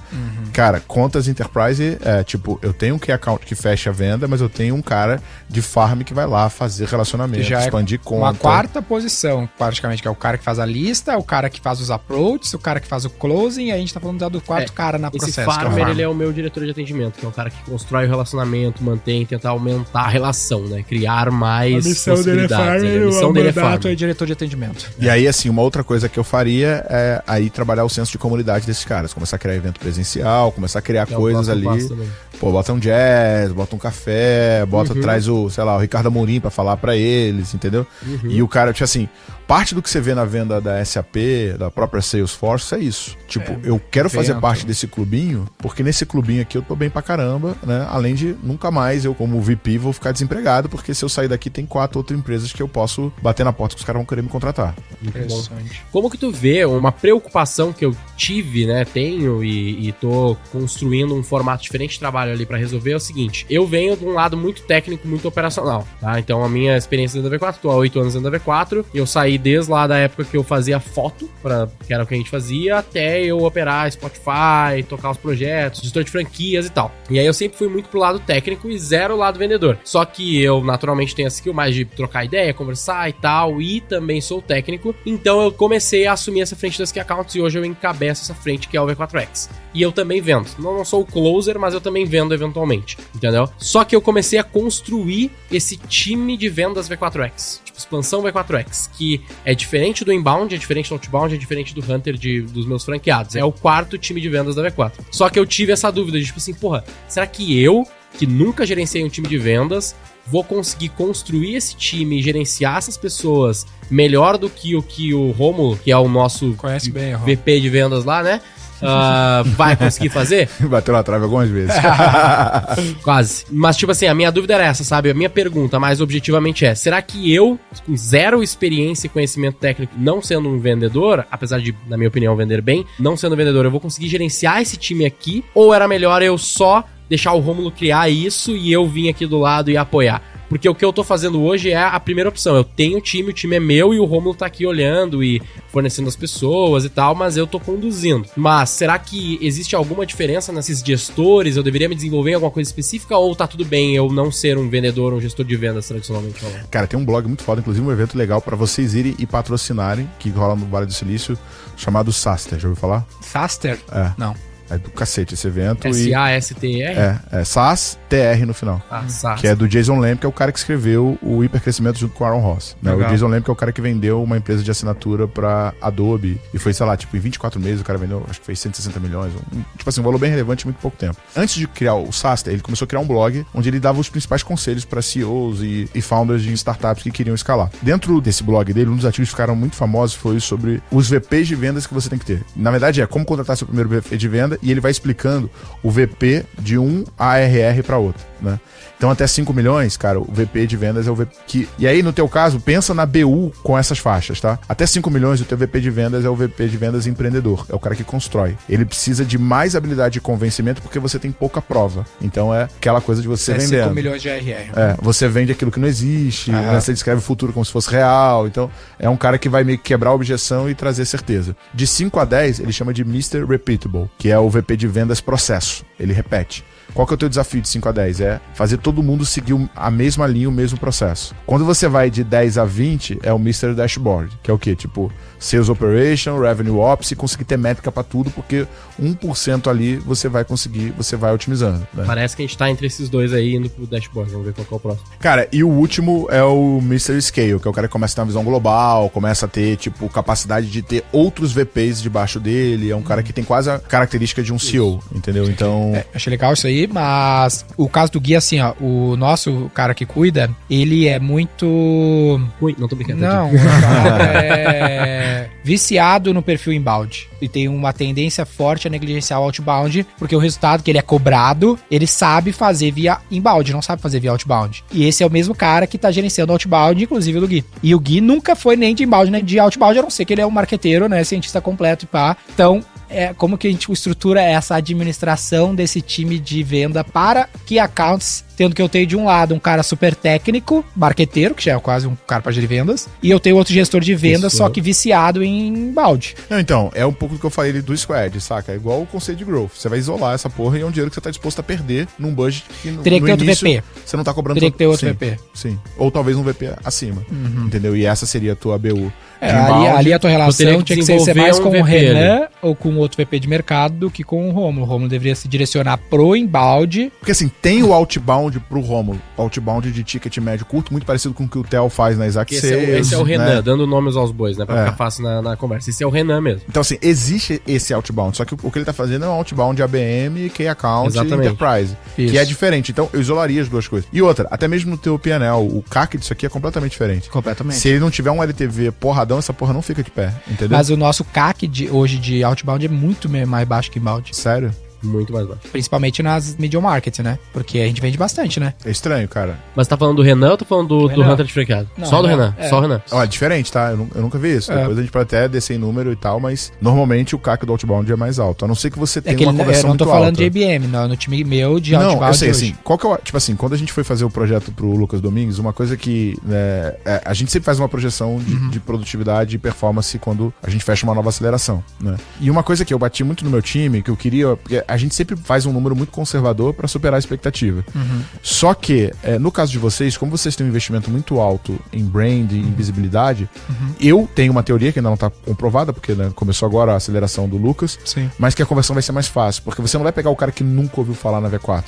Cara, contas enterprise, tipo, eu tenho um key account que fecha a venda, mas eu tenho um cara de farm que vai lá fazer relacionamento, já expandir conta. Uma quarta posição, praticamente, que é o cara que faz a lista, o cara que faz os approaches, o cara que faz o closing, e a gente tá falando do quarto cara na processo. Esse farmer, ele é o meu diretor de atendimento, que é o cara que constrói o relacionamento, mantém, tentar aumentar a relação, né? Criar mais possibilidades. A missão dele é farmer. É diretor de atendimento. E aí, assim, uma outra coisa que eu faria é aí trabalhar o senso de comunidade desses caras. Começar a criar evento presencial, começar a criar coisas ali. Pô, bota um jazz, bota um café, traz o Ricardo Amorim pra falar pra eles, entendeu? E o cara, tipo assim, parte do que você vê na venda da SAP, da própria Salesforce, é isso. Tipo, eu quero fazer parte desse clubinho, porque nesse clubinho aqui eu tô bem pra caramba, né? Além de nunca mais eu, como VP, vou ficar desempregado, porque se eu sair daqui tem 4 outras empresas que eu posso bater na porta que os caras vão querer me contratar. Interessante. Como que tu vê uma preocupação que eu tive, né, tenho e tô construindo um formato diferente de trabalho ali pra resolver é o seguinte, eu venho de um lado muito técnico, muito operacional, tá? Então a minha experiência dentro da V4, tô há 8 anos dentro da V4, eu saí desde lá da época que eu fazia foto, que era o que a gente fazia, até eu operar Spotify, tocar os projetos, gestor de franquias e tal. E aí eu sempre fui muito pro lado técnico e zero lado vendedor. Só que eu naturalmente tenho essa skill mais de trocar ideia, conversar e tal, e também sou técnico, então eu comecei a assumir essa frente das Key Accounts e hoje eu encabeço essa frente que é o V4X. E eu também vendo. Não sou o closer, mas eu também vendo eventualmente, entendeu? Só que eu comecei a construir esse time de vendas V4X. Tipo, expansão V4X, que é diferente do inbound, é diferente do outbound, é diferente do hunter dos meus franqueados. É o 4º time de vendas da V4. Só que eu tive essa dúvida de, tipo assim, porra, será que eu, que nunca gerenciei um time de vendas, vou conseguir construir esse time e gerenciar essas pessoas melhor do que o Romulo, que é o nosso VP de vendas lá, né? Vai conseguir fazer? Bateu na trave algumas vezes. Quase. Mas, tipo assim, a minha dúvida era essa, sabe? A minha pergunta, mais objetivamente, será que eu, com zero experiência e conhecimento técnico, não sendo um vendedor, apesar de, na minha opinião, vender bem, não sendo um vendedor, eu vou conseguir gerenciar esse time aqui? Ou era melhor eu só deixar o Rômulo criar isso e eu vir aqui do lado e apoiar? Porque o que eu tô fazendo hoje é a primeira opção. Eu tenho time, o time é meu e o Rômulo tá aqui olhando e fornecendo as pessoas e tal, mas eu tô conduzindo. Mas será que existe alguma diferença nesses gestores? Eu deveria me desenvolver em alguma coisa específica ou tá tudo bem eu não ser um vendedor, um gestor de vendas tradicionalmente falando? Cara, tem um blog muito foda, inclusive um evento legal pra vocês irem e patrocinarem, que rola no Vale do Silício, chamado SaaStr. Já ouviu falar? SaaStr? É. Não. É do cacete esse evento. S-A-S-T-R? É SaaS-TR no final. SaaS. Que é do Jason Lamb, que é o cara que escreveu o Hipercrescimento junto com o Aaron Ross. Né? O Jason Lamb que é o cara que vendeu uma empresa de assinatura pra Adobe. E foi, sei lá, tipo, em 24 meses o cara vendeu, acho que foi 160 milhões. Tipo assim, um valor bem relevante em muito pouco tempo. Antes de criar o SaaStr, ele começou a criar um blog onde ele dava os principais conselhos pra CEOs e founders de startups que queriam escalar. Dentro desse blog dele, um dos artigos que ficaram muito famosos foi sobre os VPs de vendas que você tem que ter. Na verdade, como contratar seu primeiro VP de venda, e ele vai explicando o VP de um ARR para outro, né? Então até 5 milhões, cara, o VP de vendas é o VP que... E aí, no teu caso, pensa na BU com essas faixas, tá? Até 5 milhões, o teu VP de vendas é o VP de vendas empreendedor. É o cara que constrói. Ele precisa de mais habilidade de convencimento porque você tem pouca prova. Então é aquela coisa de você vendendo. 5 milhões de ARR. Você vende aquilo que não existe, né? Você descreve o futuro como se fosse real. Então é um cara que vai meio que quebrar a objeção e trazer certeza. De 5 a 10, ele chama de Mr. Repeatable, que é o VP de vendas processo. Ele repete. Qual que é o teu desafio de 5 a 10? É fazer todo mundo seguir a mesma linha, o mesmo processo. Quando você vai de 10 a 20, é o Mr. Dashboard, que é o quê? Tipo, Sales Operation, Revenue Ops, e conseguir ter métrica pra tudo, porque 1% ali você vai conseguir, você vai otimizando. Né? Parece que a gente tá entre esses dois aí indo pro dashboard. Vamos ver qual que é o próximo. Cara, e o último é o Mr. Scale, que é o cara que começa a ter uma visão global, começa a ter, tipo, capacidade de ter outros VPs debaixo dele. É um cara que tem quase a característica de um CEO, entendeu? Então... achei legal isso aí, mas o caso do Gui, assim, ó, o nosso cara que cuida, ele é muito... Ui, não tô brincando. Não, viciado no perfil inbound. E tem uma tendência forte a negligenciar o outbound, porque o resultado que ele é cobrado, ele sabe fazer via inbound, não sabe fazer via outbound. E esse é o mesmo cara que tá gerenciando o outbound, inclusive do Gui. E o Gui nunca foi nem de inbound, nem de outbound, a não ser que ele é um marqueteiro, né, cientista completo e pá. Então... como que a gente estrutura essa administração desse time de venda para Key Accounts, tendo que eu tenho de um lado um cara super técnico, marqueteiro, que já é quase um cara para gerir vendas, e eu tenho outro gestor de vendas, só que viciado em balde. Não, então, é um pouco do que eu falei do squad, saca? É igual o conceito de growth. Você vai isolar essa porra e é um dinheiro que você tá disposto a perder num budget que teria que ter outro VP. Você não tá cobrando... Teria que ter outro VP. Sim. Ou talvez um VP acima, entendeu? E essa seria a tua BU. Ali a tua relação tinha que ser mais com o Renan ali, ou com outro VP de mercado do que com o Romulo. O Romulo deveria se direcionar pro inbound. Porque assim, tem o outbound outbound pro Rômulo. Outbound de ticket médio curto, muito parecido com o que o Theo faz na Isaac Sales. Esse é o Renan, né? dando nomes aos bois, né? Pra ficar fácil na conversa. Esse é o Renan mesmo. Então, assim, existe esse outbound. Só que o que ele tá fazendo é um outbound de ABM, Key Account e Enterprise. Isso. Que é diferente. Então, eu isolaria as duas coisas. E outra, até mesmo no teu PNL, o CAC disso aqui é completamente diferente. Completamente. Se ele não tiver um LTV porradão, essa porra não fica de pé, entendeu? Mas o nosso CAC hoje de outbound é muito mais baixo que inbound. Sério? Muito mais baixo. Principalmente nas medium markets, né? Porque a gente vende bastante, né? É estranho, cara. Mas tá falando do Renan ou tá falando do Hunter de franqueado? Não, só do Renan. Só o Renan. Ó, é diferente, tá? Eu nunca vi isso. Depois a gente pode até descer em número e tal, mas normalmente o CAC do outbound é mais alto. A não ser que você tenha uma conversão muito alta. Eu não tô falando de IBM, não. No time meu de outbound. Não, eu sei, assim, qual que é o... Tipo assim, quando a gente foi fazer o projeto pro Lucas Domingues, uma coisa que... a gente sempre faz uma projeção de produtividade e performance quando a gente fecha uma nova aceleração, né? E uma coisa que eu bati muito no meu time, que eu queria... Porque a gente sempre faz um número muito conservador para superar a expectativa. Só que, no caso de vocês, como vocês têm um investimento muito alto em brand e em visibilidade, eu tenho uma teoria que ainda não está comprovada, porque começou agora a aceleração do Lucas, mas que a conversão vai ser mais fácil, porque você não vai pegar o cara que nunca ouviu falar na V4,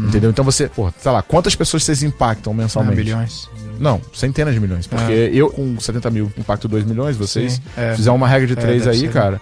entendeu? Então você, sei lá, quantas pessoas vocês impactam mensalmente? Milhões. Não, centenas de milhões, porque eu com 70 mil impacto 2 milhões, vocês fizeram uma regra de 3 aí, cara.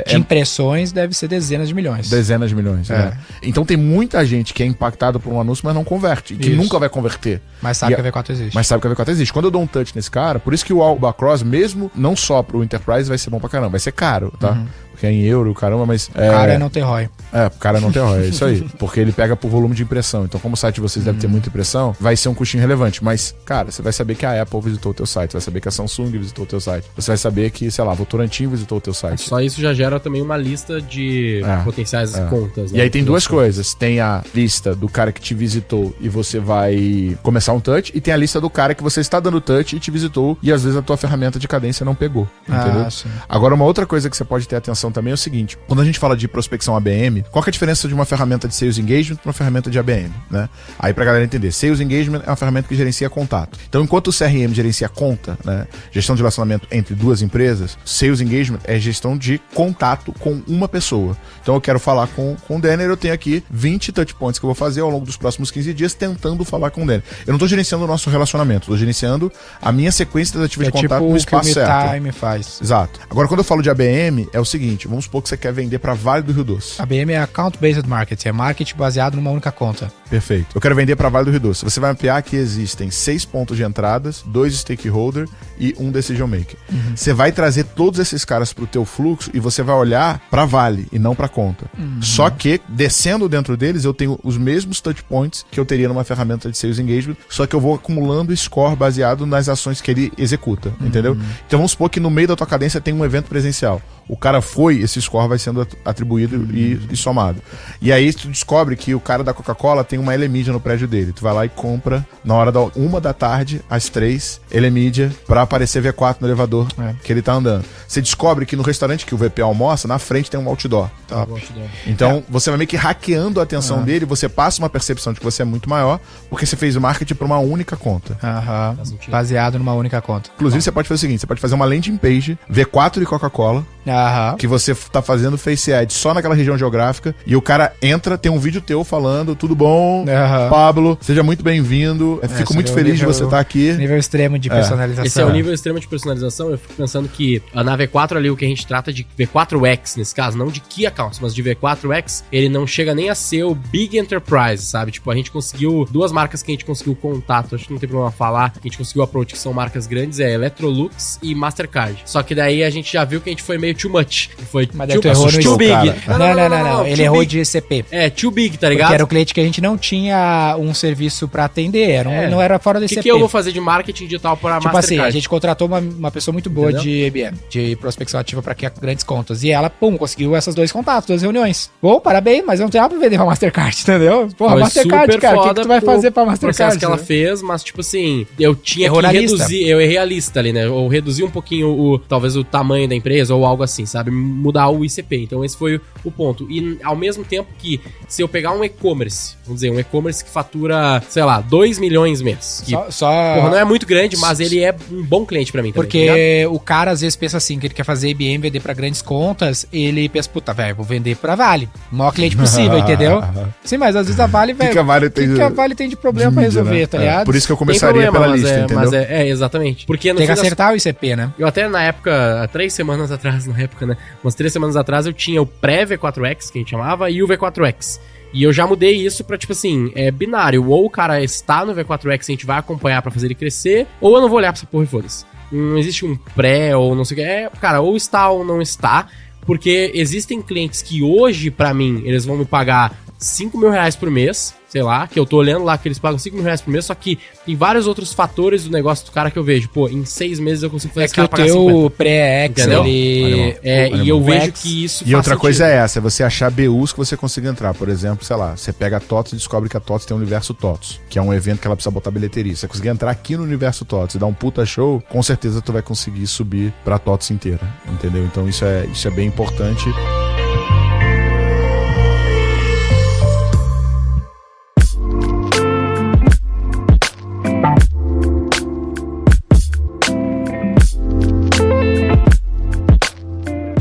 De impressões deve ser dezenas de milhões. Dezenas de milhões, né? Então tem muita gente que é impactada por um anúncio, mas não converte, que nunca vai converter. Mas sabe que a V4 existe. Mas sabe que a V4 existe. Quando eu dou um touch nesse cara, por isso que o Albacross, mesmo não só pro Enterprise, vai ser bom pra caramba, vai ser caro, tá? Porque é em euro, caramba, mas... Cara é não ter ROI. O cara não tem ROI, é isso aí. Porque ele pega por volume de impressão. Então, como o site de vocês deve ter muita impressão, vai ser um custinho relevante. Mas, cara, você vai saber que a Apple visitou o teu site, você vai saber que a Samsung visitou o teu site, você vai saber que, sei lá, Votorantim visitou o teu site. Só isso já gera também uma lista de potenciais contas. Né? E aí tem duas coisas. Tem a lista do cara que te visitou e você vai começar um touch, e tem a lista do cara que você está dando touch e te visitou e às vezes a tua ferramenta de cadência não pegou. Entendeu? Sim. Agora, uma outra coisa que você pode ter atenção também é o seguinte: quando a gente fala de prospecção ABM, qual que é a diferença de uma ferramenta de Sales Engagement para uma ferramenta de ABM, né? Aí pra galera entender, Sales Engagement é uma ferramenta que gerencia contato. Então, enquanto o CRM gerencia conta, né, gestão de relacionamento entre duas empresas, Sales Engagement é gestão de contato com uma pessoa. Então, eu quero falar com o Denner, eu tenho aqui 20 touchpoints que eu vou fazer ao longo dos próximos 15 dias tentando falar com o Denner. Eu não tô gerenciando o nosso relacionamento, tô gerenciando a minha sequência das atividades de contato no espaço certo. Time faz. Exato. Agora, quando eu falo de ABM, é o seguinte, vamos supor que você quer vender para Vale do Rio Doce. ABM é Account Based Marketing, é marketing baseado numa única conta. Perfeito. Eu quero vender para Vale do Rio Doce. Você vai mapear que existem 6 pontos de entradas, 2 stakeholder e 1 decision maker. Você vai trazer todos esses caras pro teu fluxo e você vai olhar para Vale e não para conta. Só que, descendo dentro deles, eu tenho os mesmos touch points que eu teria numa ferramenta de Sales Engagement, só que eu vou acumulando score baseado nas ações que ele executa, entendeu? Então vamos supor que no meio da tua cadência tem um evento presencial. O cara foi, esse score vai sendo atribuído e somado. E aí tu descobre que o cara da Coca-Cola tem uma Elemídia no prédio dele. Tu vai lá e compra na hora da 1 da tarde, às 3, Elemídia, pra aparecer V4 no elevador que ele tá andando. Você descobre que no restaurante que o VP almoça, na frente tem um outdoor. Então você vai meio que hackeando a atenção dele, você passa uma percepção de que você é muito maior, porque você fez o marketing pra uma única conta. Baseado numa única conta. Inclusive, você pode fazer o seguinte, você pode fazer uma landing page, V4 e Coca-Cola, que você tá fazendo face ad só naquela região geográfica, e o cara entra, tem um vídeo teu falando, tudo bom, Pablo, seja muito bem-vindo, fico muito feliz de você estar aqui. Nível extremo de personalização. Esse é o nível extremo de personalização. Eu fico pensando que na V4 ali, o que a gente trata de V4X, nesse caso, não de Key Accounts, mas de V4X, ele não chega nem a ser o Big Enterprise, sabe? Tipo, a gente conseguiu, 2 marcas que a gente conseguiu contato, acho que não tem problema falar, a gente conseguiu approach, que são marcas grandes, é Electrolux e Mastercard. Só que daí a gente já viu que a gente foi meio too much. Foi too big. Não. Ele errou de CP. Too big, tá ligado? Porque era o cliente que a gente não tinha um serviço pra atender, não era fora desse CP. O que eu vou fazer de marketing digital para tipo Mastercard? Assim, a gente contratou uma pessoa muito boa de IBM, de prospecção ativa pra grandes contas. E ela, conseguiu essas 2 contatos, 2 reuniões. Bom, parabéns, mas eu não tenho nada pra vender pra Mastercard, entendeu? Porra, foi Mastercard, cara, o que tu vai fazer pra Mastercard? O processo que ela fez, mas tipo assim, eu tinha que reduzir, eu errei a lista ali, né? Ou reduzir um pouquinho talvez o tamanho da empresa, ou algo algo assim, sabe? Mudar o ICP. Então esse foi o ponto. E ao mesmo tempo que, se eu pegar um e-commerce, vamos dizer, um e-commerce que fatura, sei lá, 2 milhões mês. Que, porra, não é muito grande, mas ele é um bom cliente pra mim também. Porque o cara às vezes pensa assim, que ele quer fazer IBM, vender pra grandes contas, ele pensa, puta, velho, vou vender pra Vale. O maior cliente possível, entendeu? Sim, mas às vezes a Vale, velho, o que a Vale tem de problema pra resolver, tá ligado? Por isso que eu começaria pela lista, entendeu? Mas exatamente. Porque tem que acertar o ICP, né? Eu até na época, há 3 semanas atrás, umas 3 semanas atrás, eu tinha o pré-V4X, que a gente chamava, e o V4X. E eu já mudei isso pra, tipo assim, binário. Ou o cara está no V4X e a gente vai acompanhar pra fazer ele crescer, ou eu não vou olhar pra essa porra e foda-se. Não existe um pré ou não sei o que. Cara, ou está ou não está, porque existem clientes que hoje, pra mim, eles vão me pagar 5 mil reais por mês, sei lá, que eu tô olhando lá que eles pagam 5 mil reais por mês, só que tem vários outros fatores do negócio do cara que eu vejo. Pô, em 6 meses eu consigo fazer esse cara pagar 50. É que o teu pré-ex, ele... e eu vejo que isso E outra coisa é essa, é você achar BUs que você consiga entrar. Por exemplo, sei lá, você pega a TOTS e descobre que a TOTS tem o Universo TOTS, que é um evento que ela precisa botar bilheteria. Se você conseguir entrar aqui no Universo TOTS e dar um puta show, com certeza tu vai conseguir subir pra TOTS inteira, entendeu? Então isso é bem importante.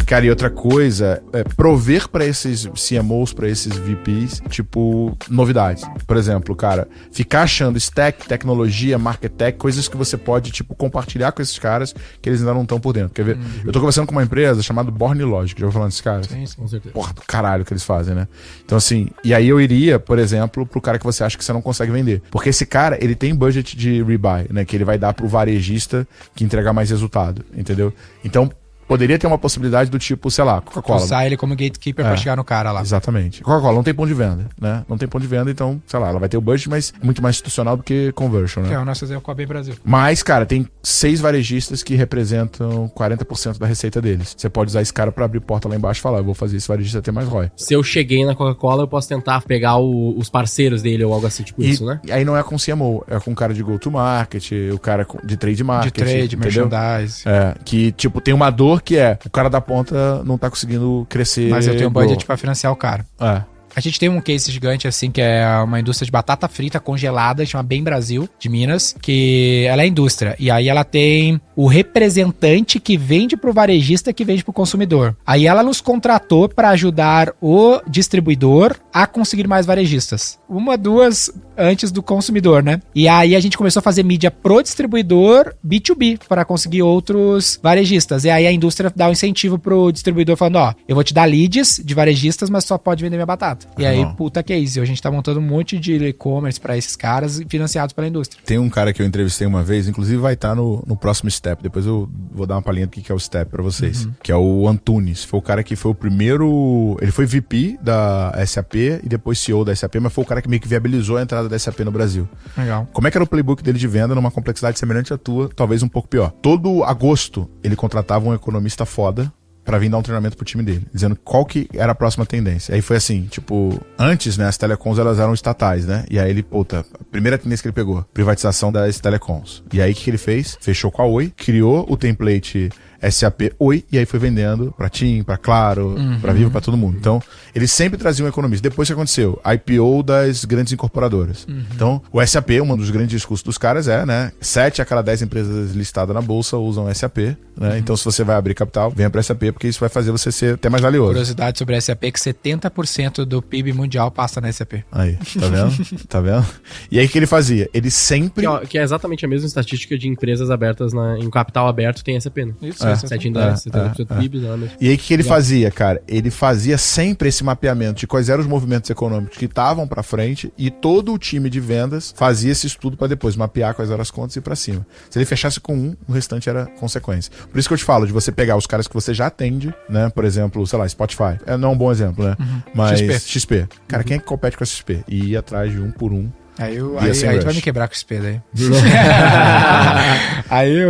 Cara, e outra coisa, prover pra esses CMOs, pra esses VPs, tipo, novidades. Por exemplo, cara, ficar achando stack, tecnologia, market tech, coisas que você pode, tipo, compartilhar com esses caras que eles ainda não estão por dentro. Quer ver? Eu tô conversando com uma empresa chamada Born Logic, já vou falando desses caras? Sim, com certeza. Porra, do caralho que eles fazem, né? Então, assim, e aí eu iria, por exemplo, pro cara que você acha que você não consegue vender. Porque esse cara, ele tem budget de rebuy, né? Que ele vai dar pro varejista que entregar mais resultado, entendeu? Então, poderia ter uma possibilidade do tipo, sei lá, Coca-Cola. Usar ele como gatekeeper pra chegar no cara lá. Exatamente. Coca-Cola não tem ponto de venda, né? Não tem ponto de venda, então, sei lá, ela vai ter o budget, mas muito mais institucional do que conversion, né? É o nosso exemplo com a Bem Brasil. Mas, cara, tem 6 varejistas que representam 40% da receita deles. Você pode usar esse cara pra abrir porta lá embaixo e falar, eu vou fazer esse varejista ter mais ROI. Se eu cheguei na Coca-Cola, eu posso tentar pegar os parceiros dele ou algo assim, tipo isso, né? E aí não é com CMO, é com o cara de go-to-market, o cara de trade market. De trade, entendeu? merchandise. Que, tipo, tem uma dor que é, o cara da ponta não tá conseguindo crescer. Mas eu tenho um budget pra financiar o cara. A gente tem um case gigante, assim, que é uma indústria de batata frita congelada, chama Bem Brasil, de Minas, que ela é indústria. E aí ela tem o representante que vende pro varejista que vende pro consumidor. Aí ela nos contratou para ajudar o distribuidor a conseguir mais varejistas. 1, 2 antes do consumidor, né? E aí a gente começou a fazer mídia pro distribuidor B2B para conseguir outros varejistas. E aí a indústria dá um incentivo pro distribuidor falando, ó, eu vou te dar leads de varejistas, mas só pode vender minha batata. E aí, puta case. A gente tá montando um monte de e-commerce pra esses caras financiados pela indústria. Tem um cara que eu entrevistei uma vez, inclusive vai estar no próximo Step. Depois eu vou dar uma palhinha do que é o Step pra vocês. Que é o Antunes. Foi o cara que foi o primeiro... Ele foi VP da SAP e depois CEO da SAP, mas foi o cara que meio que viabilizou a entrada da SAP no Brasil. Legal. Como é que era o playbook dele de venda numa complexidade semelhante à tua, talvez um pouco pior? Todo agosto ele contratava um economista foda pra vir dar um treinamento pro time dele, dizendo qual que era a próxima tendência. Aí foi assim, tipo, antes, né, as telecoms elas eram estatais, né? E aí ele, puta, a primeira tendência que ele pegou, privatização das telecoms. E aí o que ele fez? Fechou com a Oi, criou o template SAP Oi, e aí foi vendendo pra TIM, pra Claro, pra Vivo, pra todo mundo. Então, ele sempre trazia um economista. Depois o que aconteceu? IPO das grandes incorporadoras. Então, o SAP, um dos grandes discursos dos caras é, né, 7 a cada 10 empresas listadas na bolsa usam SAP, né? Então, se você vai abrir capital, venha pra SAP, porque isso vai fazer você ser até mais valioso. Curiosidade sobre a SAP é que 70% do PIB mundial passa na SAP. Aí, tá vendo? Tá vendo? E aí o que ele fazia? Ele sempre... Que é exatamente a mesma estatística de empresas abertas em capital aberto tem SAP, né? Isso. 7 em 10, 70% do PIB. E aí o que ele fazia, cara? Ele fazia sempre esse mapeamento de quais eram os movimentos econômicos que estavam pra frente e todo o time de vendas fazia esse estudo pra depois mapear quais eram as contas e ir pra cima. Se ele fechasse com um, o restante era consequência. Por isso que eu te falo de você pegar os caras que você já atende, né? Por exemplo, sei lá, Spotify. Não é um bom exemplo, né? Mas XP. Cara, quem é que compete com a XP? E ir atrás de um por um. Aí tu vai me quebrar com o XP daí.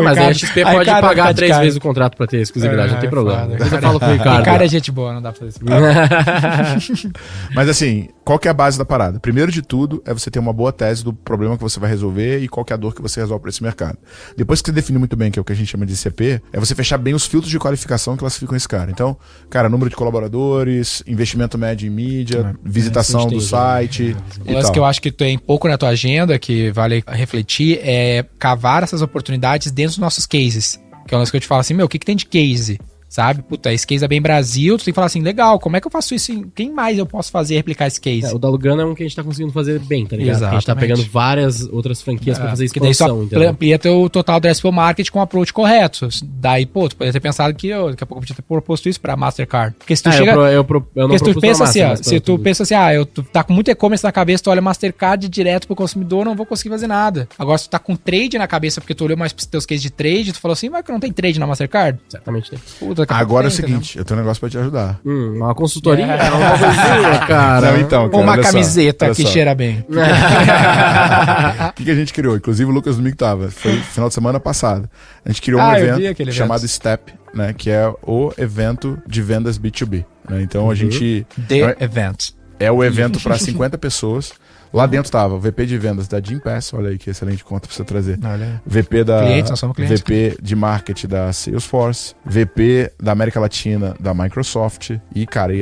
Mas aí a XP pode pagar 3 vezes o contrato pra ter exclusividade, não tem problema. Depois eu falo com o Ricardo. O cara é gente boa, não dá pra fazer isso. Mas assim, qual que é a base da parada? Primeiro de tudo, é você ter uma boa tese do problema que você vai resolver e qual que é a dor que você resolve para esse mercado. Depois que você define muito bem, que é o que a gente chama de ICP, é você fechar bem os filtros de qualificação que classificam esse cara. Então, cara, número de colaboradores, investimento médio em mídia, visitação do site. O lance que eu acho que tem pouco na tua agenda, que vale refletir, é cavar essas oportunidades dentro dos nossos cases. Que é um lance que eu te falo assim, o que tem de case? Sabe? Puta, esse case é bem Brasil, tu tem que falar assim, legal, como é que eu faço isso? Quem mais eu posso fazer replicar esse case? O da Lugano é um que a gente tá conseguindo fazer bem, tá ligado? Exatamente. A gente tá pegando várias outras franquias pra fazer expansão, que daí só amplia teu total addressable market com o approach correto. Daí, pô, tu poderia ter pensado que daqui a pouco eu podia ter proposto isso pra Mastercard. Porque se tu chega... eu não se tu pensa assim, Master, se tu pensa assim, tu tá com muito e-commerce na cabeça, tu olha Mastercard direto pro consumidor, não vou conseguir fazer nada. Agora, se tu tá com trade na cabeça, porque tu olhou mais pros teus cases de trade, tu falou assim, mas que não tem trade na Mastercard? Certamente tem. Puta, agora é o seguinte, eu tenho um negócio pra te ajudar. Uma consultoria? Uma coisinha, cara. Não, então, cara, uma camiseta que cheira bem. O que a gente criou? Inclusive o Lucas Domingo tava. Foi no final de semana passado. A gente criou um evento chamado Step, né? Que é o evento de vendas B2B. Né? Então a gente... Event. É o evento para 50 pessoas. Lá dentro tava o VP de vendas da Gympass, olha aí que excelente conta pra você trazer. Olha. VP da clientes, nós somos clientes. VP de marketing da Salesforce, VP da América Latina da Microsoft e, cara,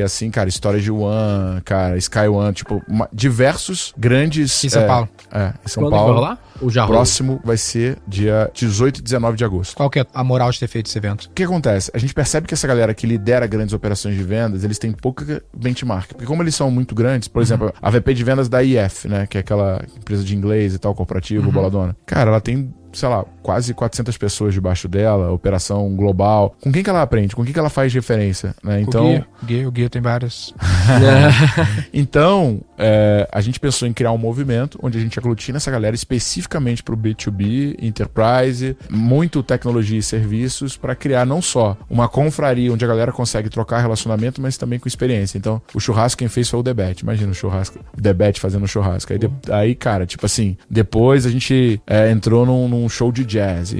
Storage One, cara, Sky One, tipo, diversos grandes... Em São Paulo. Em São Quando Paulo. vai rolar? O Próximo vai ser dia 18 e 19 de agosto. Qual que é a moral de ter feito esse evento? O que acontece? A gente percebe que essa galera que lidera grandes operações de vendas, eles têm pouca benchmark. Porque como eles são muito grandes, por exemplo, a VP de vendas da IF, né? Que é aquela empresa de inglês e tal, corporativo, boladona. Cara, ela tem, sei lá, quase 400 pessoas debaixo dela, operação global. Com quem que ela aprende? Com quem que ela faz referência? Né? Então, o Guia tem vários. Então, a gente pensou em criar um movimento onde a gente aglutina essa galera especificamente para o B2B, Enterprise, muito tecnologia e serviços, para criar não só uma confraria onde a galera consegue trocar relacionamento, mas também com experiência. Então, o churrasco quem fez foi o Debet. Imagina o Debet fazendo churrasco. Aí, cara, tipo assim, depois a gente entrou num show de jazz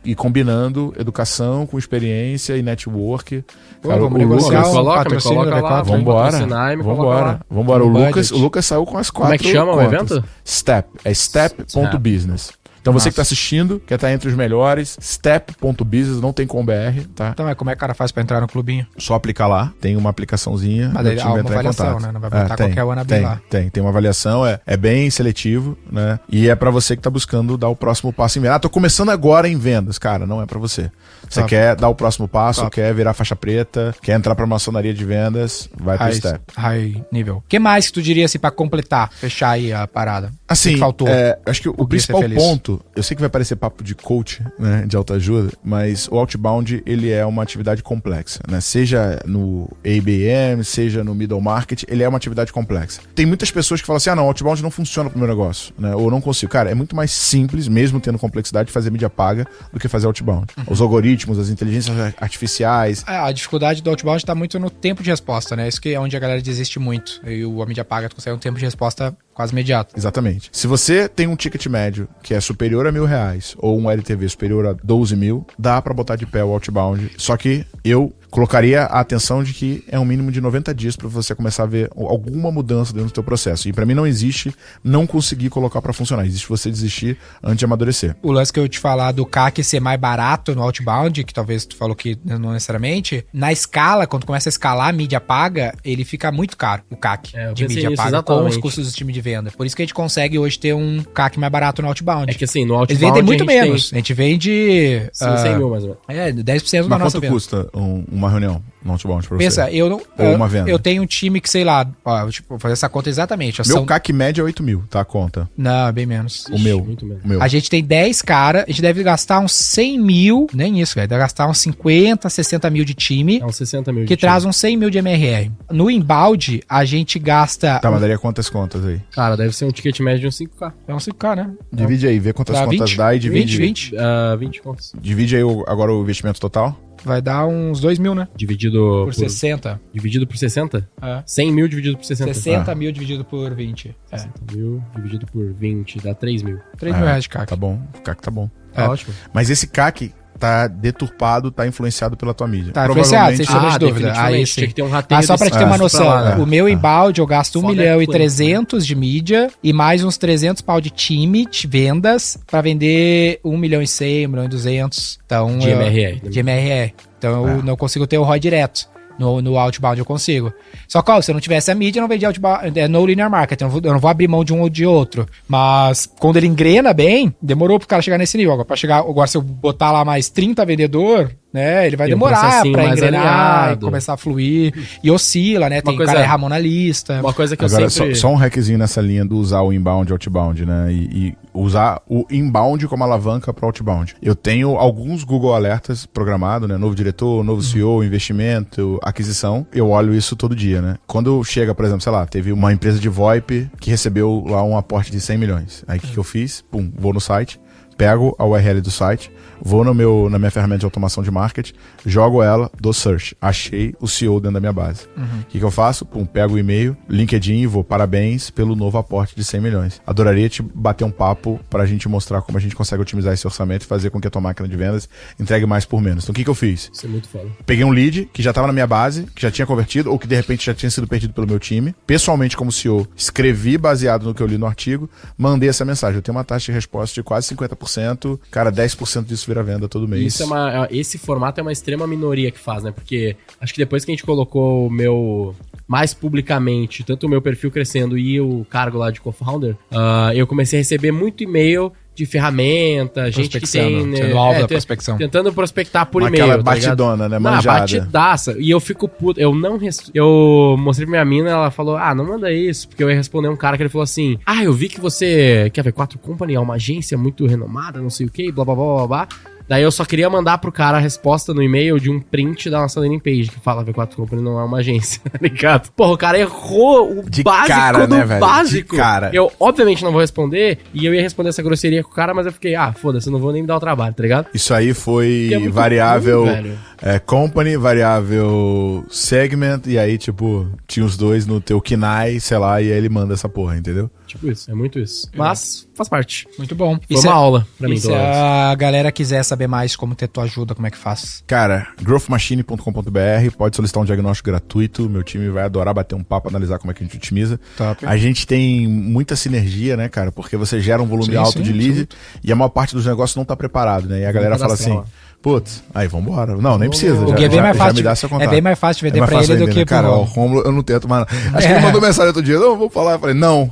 e combinando educação com experiência e network. Pô, cara, vamos negociar me coloca lá. Vambora. O Lucas saiu com as 4 Como é que chama contas. o evento? Step. É step.business. Então você que tá assistindo, quer estar entre os melhores, step.business, não tem com BR, tá? Então, como é que o cara faz pra entrar no clubinho? Só aplicar lá, tem uma aplicaçãozinha. Mas aí há uma avaliação, né? Não vai botar qualquer wannabe lá. Tem uma avaliação, é bem seletivo, né? E é pra você que tá buscando dar o próximo passo em vendas. Tô começando agora em vendas, cara, não é pra você. Você quer dar o próximo passo, quer virar faixa preta, quer entrar pra maçonaria de vendas, vai pro Step. High nível. O que mais que tu diria assim pra completar, fechar aí a parada? Assim, que faltou? Acho que o principal ponto, eu sei que vai parecer papo de coach, né, de autoajuda, mas o outbound, ele é uma atividade complexa, né? Seja no ABM, seja no middle market, ele é uma atividade complexa. Tem muitas pessoas que falam assim, não, o outbound não funciona pro meu negócio, né? Ou não consigo. Cara, é muito mais simples, mesmo tendo complexidade, fazer mídia paga do que fazer outbound. Os algoritmos, as inteligências artificiais. A dificuldade do outbound tá muito no tempo de resposta, né? Isso que é onde a galera desiste muito. E a mídia paga, tu consegue um tempo de resposta quase imediato. Exatamente. Se você tem um ticket médio que é superior a R$1.000 ou um LTV superior a 12 mil, dá pra botar de pé o outbound. Só que eu colocaria a atenção de que é um mínimo de 90 dias para você começar a ver alguma mudança dentro do teu processo. E para mim não existe não conseguir colocar para funcionar. Existe você desistir antes de amadurecer. O lance que eu te falar do CAC ser mais barato no outbound, que talvez tu falou que não necessariamente, na escala, quando começa a escalar a mídia paga, ele fica muito caro, o CAC de mídia paga, exatamente, com os custos do time de venda. Por isso que a gente consegue hoje ter um CAC mais barato no outbound. É que assim, no outbound eles vendem muito menos. A gente vende... 100 mil mais ou menos. 10% da nossa venda. Mas quanto custa uma reunião no outbound pra você? Pensa, ou uma venda? Eu tenho um time que, sei lá, vou fazer essa conta exatamente. Meu CAC média é 8 mil, tá a conta? Não, bem menos. O meu. Muito menos. O meu. A gente tem 10 caras, a gente deve gastar uns 100 mil, nem isso, velho, deve gastar uns 50, 60 mil de time. É uns 60 mil que traz uns 100 mil de MRR. No inbound, a gente gasta... Tá, mas daria quantas contas aí? Cara, deve ser um ticket médio de uns 5K. É uns 5K, né? Divide aí, vê quantas contas dá e divide. 20 20 contas. Divide aí agora o investimento total. Vai dar uns 2 mil, né? Dividido por 60. Dividido por 60? É. 100 mil dividido por 60. 60 mil dividido por 20. 60 mil dividido por 20 dá 3 mil. 3 mil reais de CAC. Tá bom, o CAC tá bom. Tá ótimo. Mas esse CAC, tá deturpado, tá influenciado pela tua mídia. Tá influenciado, sem sombra de dúvida. Aí sim. Tinha que ter um rateio só pra te ter uma noção, lá, né? O meu inbound eu gasto 1.300.000 de mídia e mais uns 300 pau de time, de vendas, pra vender 1.100.000, 1.200.000. Então, de MRR. De MRR. Então eu não consigo ter o ROI direto. No outbound eu consigo. Só que, se eu não tivesse a mídia, eu não vendia outbound, no linear marketing. Eu não vou abrir mão de um ou de outro. Mas quando ele engrena bem, demorou pro cara chegar nesse nível. Agora, se eu botar lá mais 30 vendedor, né, ele vai demorar pra engrenar e começar a fluir. E oscila, né? Tem cara errar a mão na lista. Uma coisa que agora, eu sempre... Só um hackzinho nessa linha do usar o inbound e outbound, né? E usar o inbound como alavanca pro outbound. Eu tenho alguns Google Alertas programados, né? Novo diretor, novo CEO, investimento, aquisição. Eu olho isso todo dia, né? Quando chega, por exemplo, sei lá, teve uma empresa de VoIP que recebeu lá um aporte de 100 milhões. Aí o que eu fiz? Vou no site, pego a URL do site, vou na minha ferramenta de automação de marketing, jogo ela, dou search. Achei o CEO dentro da minha base. O que eu faço? Pego o e-mail, LinkedIn e vou, parabéns pelo novo aporte de 100 milhões. Adoraria te bater um papo pra gente mostrar como a gente consegue otimizar esse orçamento e fazer com que a tua máquina de vendas entregue mais por menos. Então o que eu fiz? Isso é muito foda. Peguei um lead que já estava na minha base, que já tinha convertido ou que de repente já tinha sido perdido pelo meu time. Pessoalmente, como CEO, escrevi baseado no que eu li no artigo, mandei essa mensagem. Eu tenho uma taxa de resposta de quase 50%. Cara, 10% disso vira venda todo mês. Isso esse formato é uma extrema minoria que faz, né? Porque acho que depois que a gente colocou o meu mais publicamente, tanto o meu perfil crescendo e o cargo lá de co-founder, eu comecei a receber muito e-mail de ferramenta, gente que tem... Sendo alvo da prospecção. Tentando prospectar por e-mail, aquela batidona, né? Manjada. Batidaça. E eu fico puto. Eu mostrei pra minha mina, ela falou, não manda isso, porque eu ia responder um cara que ele falou assim, eu vi que você quer ver 4 Company, é uma agência muito renomada, não sei o que, blá, blá, blá, blá, blá. Daí eu só queria mandar pro cara a resposta no e-mail de um print da nossa landing page, que fala V4 Company não é uma agência, tá ligado? Porra, o cara errou o de básico cara, do né, velho? básico. De cara. Eu, obviamente, não vou responder, e eu ia responder essa grosseria com o cara, mas eu fiquei, foda-se, eu não vou nem me dar o trabalho, tá ligado? Isso aí foi variável company, variável segment, e aí, tipo, tinha os dois no teu KINAI, sei lá, e aí ele manda essa porra, entendeu? Tipo isso, é muito isso. Mas faz parte. Muito bom. Foi uma aula pra mim. Se a galera quiser saber mais como ter tua ajuda, como é que faz? Cara, growthmachine.com.br, pode solicitar um diagnóstico gratuito, meu time vai adorar bater um papo, analisar como é que a gente otimiza. Top. A gente tem muita sinergia, né, cara, porque você gera um volume alto de lead e a maior parte dos negócios não tá preparado, né, e a galera fala assim... Putz, aí vambora. Não, nem precisa. É bem mais fácil, bem mais fácil de vender pra ele do que cara, o Rômulo eu não tento mais. Acho que ele mandou mensagem outro dia. Não, vou falar. Eu falei, não.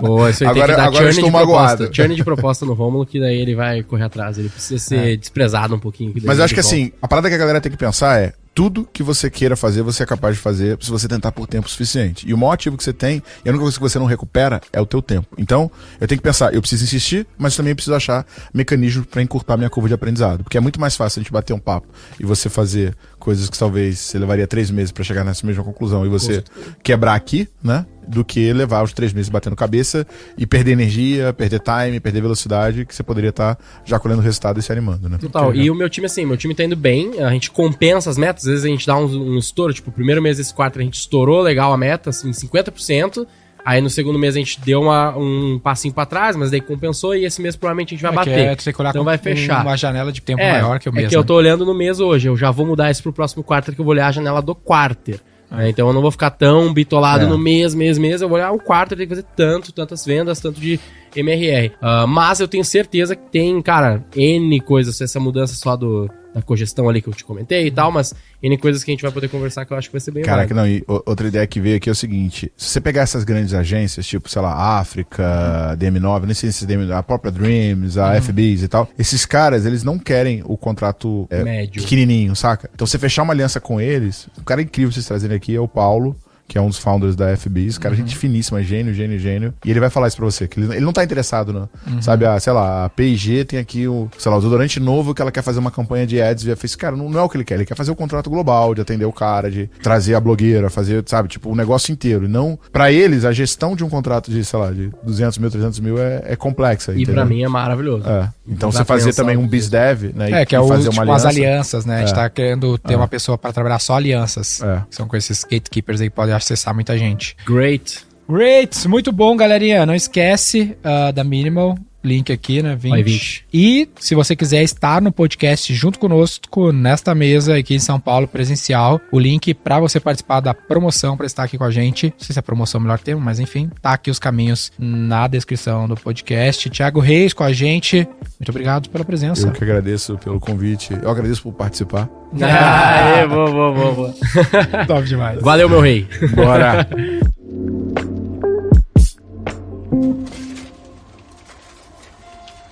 Boa, isso aí agora eu estou magoado. Churn de proposta no Rômulo, que daí ele vai correr atrás. Ele precisa ser desprezado um pouquinho. Mas eu acho que assim, a parada que a galera tem que pensar é: tudo que você queira fazer, você é capaz de fazer se você tentar por tempo suficiente. E o maior ativo que você tem, e a única coisa que você não recupera, é o teu tempo. Então, eu tenho que pensar, eu preciso insistir, mas também preciso achar mecanismos para encurtar minha curva de aprendizado. Porque é muito mais fácil a gente bater um papo e você fazer coisas que talvez você levaria 3 meses para chegar nessa mesma conclusão e você quebrar aqui, né? Do que levar os 3 meses batendo cabeça e perder energia, perder time, perder velocidade, que você poderia estar já colhendo resultado e se animando, né? Total. E o meu time, assim, tá indo bem, a gente compensa as metas, às vezes a gente dá um estouro, tipo, o primeiro mês desse quarto a gente estourou legal a meta, assim, 50%, aí no segundo mês a gente deu um passinho pra trás, mas daí compensou e esse mês provavelmente a gente vai bater. Então vai fechar. Uma janela de tempo maior que o mês. É que eu tô olhando no mês hoje, eu já vou mudar isso pro próximo quarto, que eu vou olhar a janela do quarter. Então eu não vou ficar tão bitolado no mês, eu vou olhar um quarto, eu tenho que fazer tantas vendas, tanto de MRR. Mas eu tenho certeza que tem, cara, N coisas, essa mudança só da cogestão ali que eu te comentei e tal, mas N coisas que a gente vai poder conversar que eu acho que vai ser bem legal. Cara, e outra ideia que veio aqui é o seguinte, se você pegar essas grandes agências, tipo, sei lá, África, DM9, nem sei se a própria Dreams, a FBs e tal, esses caras, eles não querem o contrato médio, pequenininho, saca? Então você fechar uma aliança com eles, o cara incrível que vocês trazendo aqui é o Paulo, que é um dos founders da FBs, cara, gente finíssima, gênio, e ele vai falar isso pra você, que ele não tá interessado, não, sabe, sei lá, a P&G tem aqui o desodorante novo que ela quer fazer uma campanha de ads via Facebook, cara, não é o que ele quer fazer o contrato global, de atender o cara, de trazer a blogueira, fazer, sabe, tipo, o negócio inteiro, e não, pra eles, a gestão de um contrato de, sei lá, de 200 mil, 300 mil é complexa, e pra mim é maravilhoso. Então você fazer também um BizDev, né, que é fazer tipo, uma aliança. As alianças, né, a gente tá querendo ter uma pessoa pra trabalhar só alianças, que são com esses gatekeepers aí que podem acessar muita gente. Great, muito bom, galerinha. Não esquece da Minimal. link aqui, né? 20. E se você quiser estar no podcast junto conosco, nesta mesa aqui em São Paulo, presencial, o link para você participar da promoção, para estar aqui com a gente. Não sei se é promoção o melhor termo, mas enfim, tá aqui os caminhos na descrição do podcast. Thiago Reis com a gente. Muito obrigado pela presença. Eu que agradeço pelo convite. Eu agradeço por participar. Boa. Top demais. Valeu, meu rei. Bora.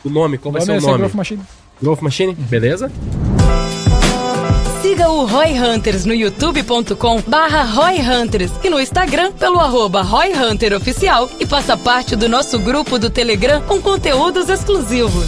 O nome, qual vai ser o nome? Growth Machine. Growth Machine, beleza? Siga o Roy Hunters no youtube.com/Roy Hunters e no Instagram pelo @Roy Hunter Oficial e faça parte do nosso grupo do Telegram com conteúdos exclusivos.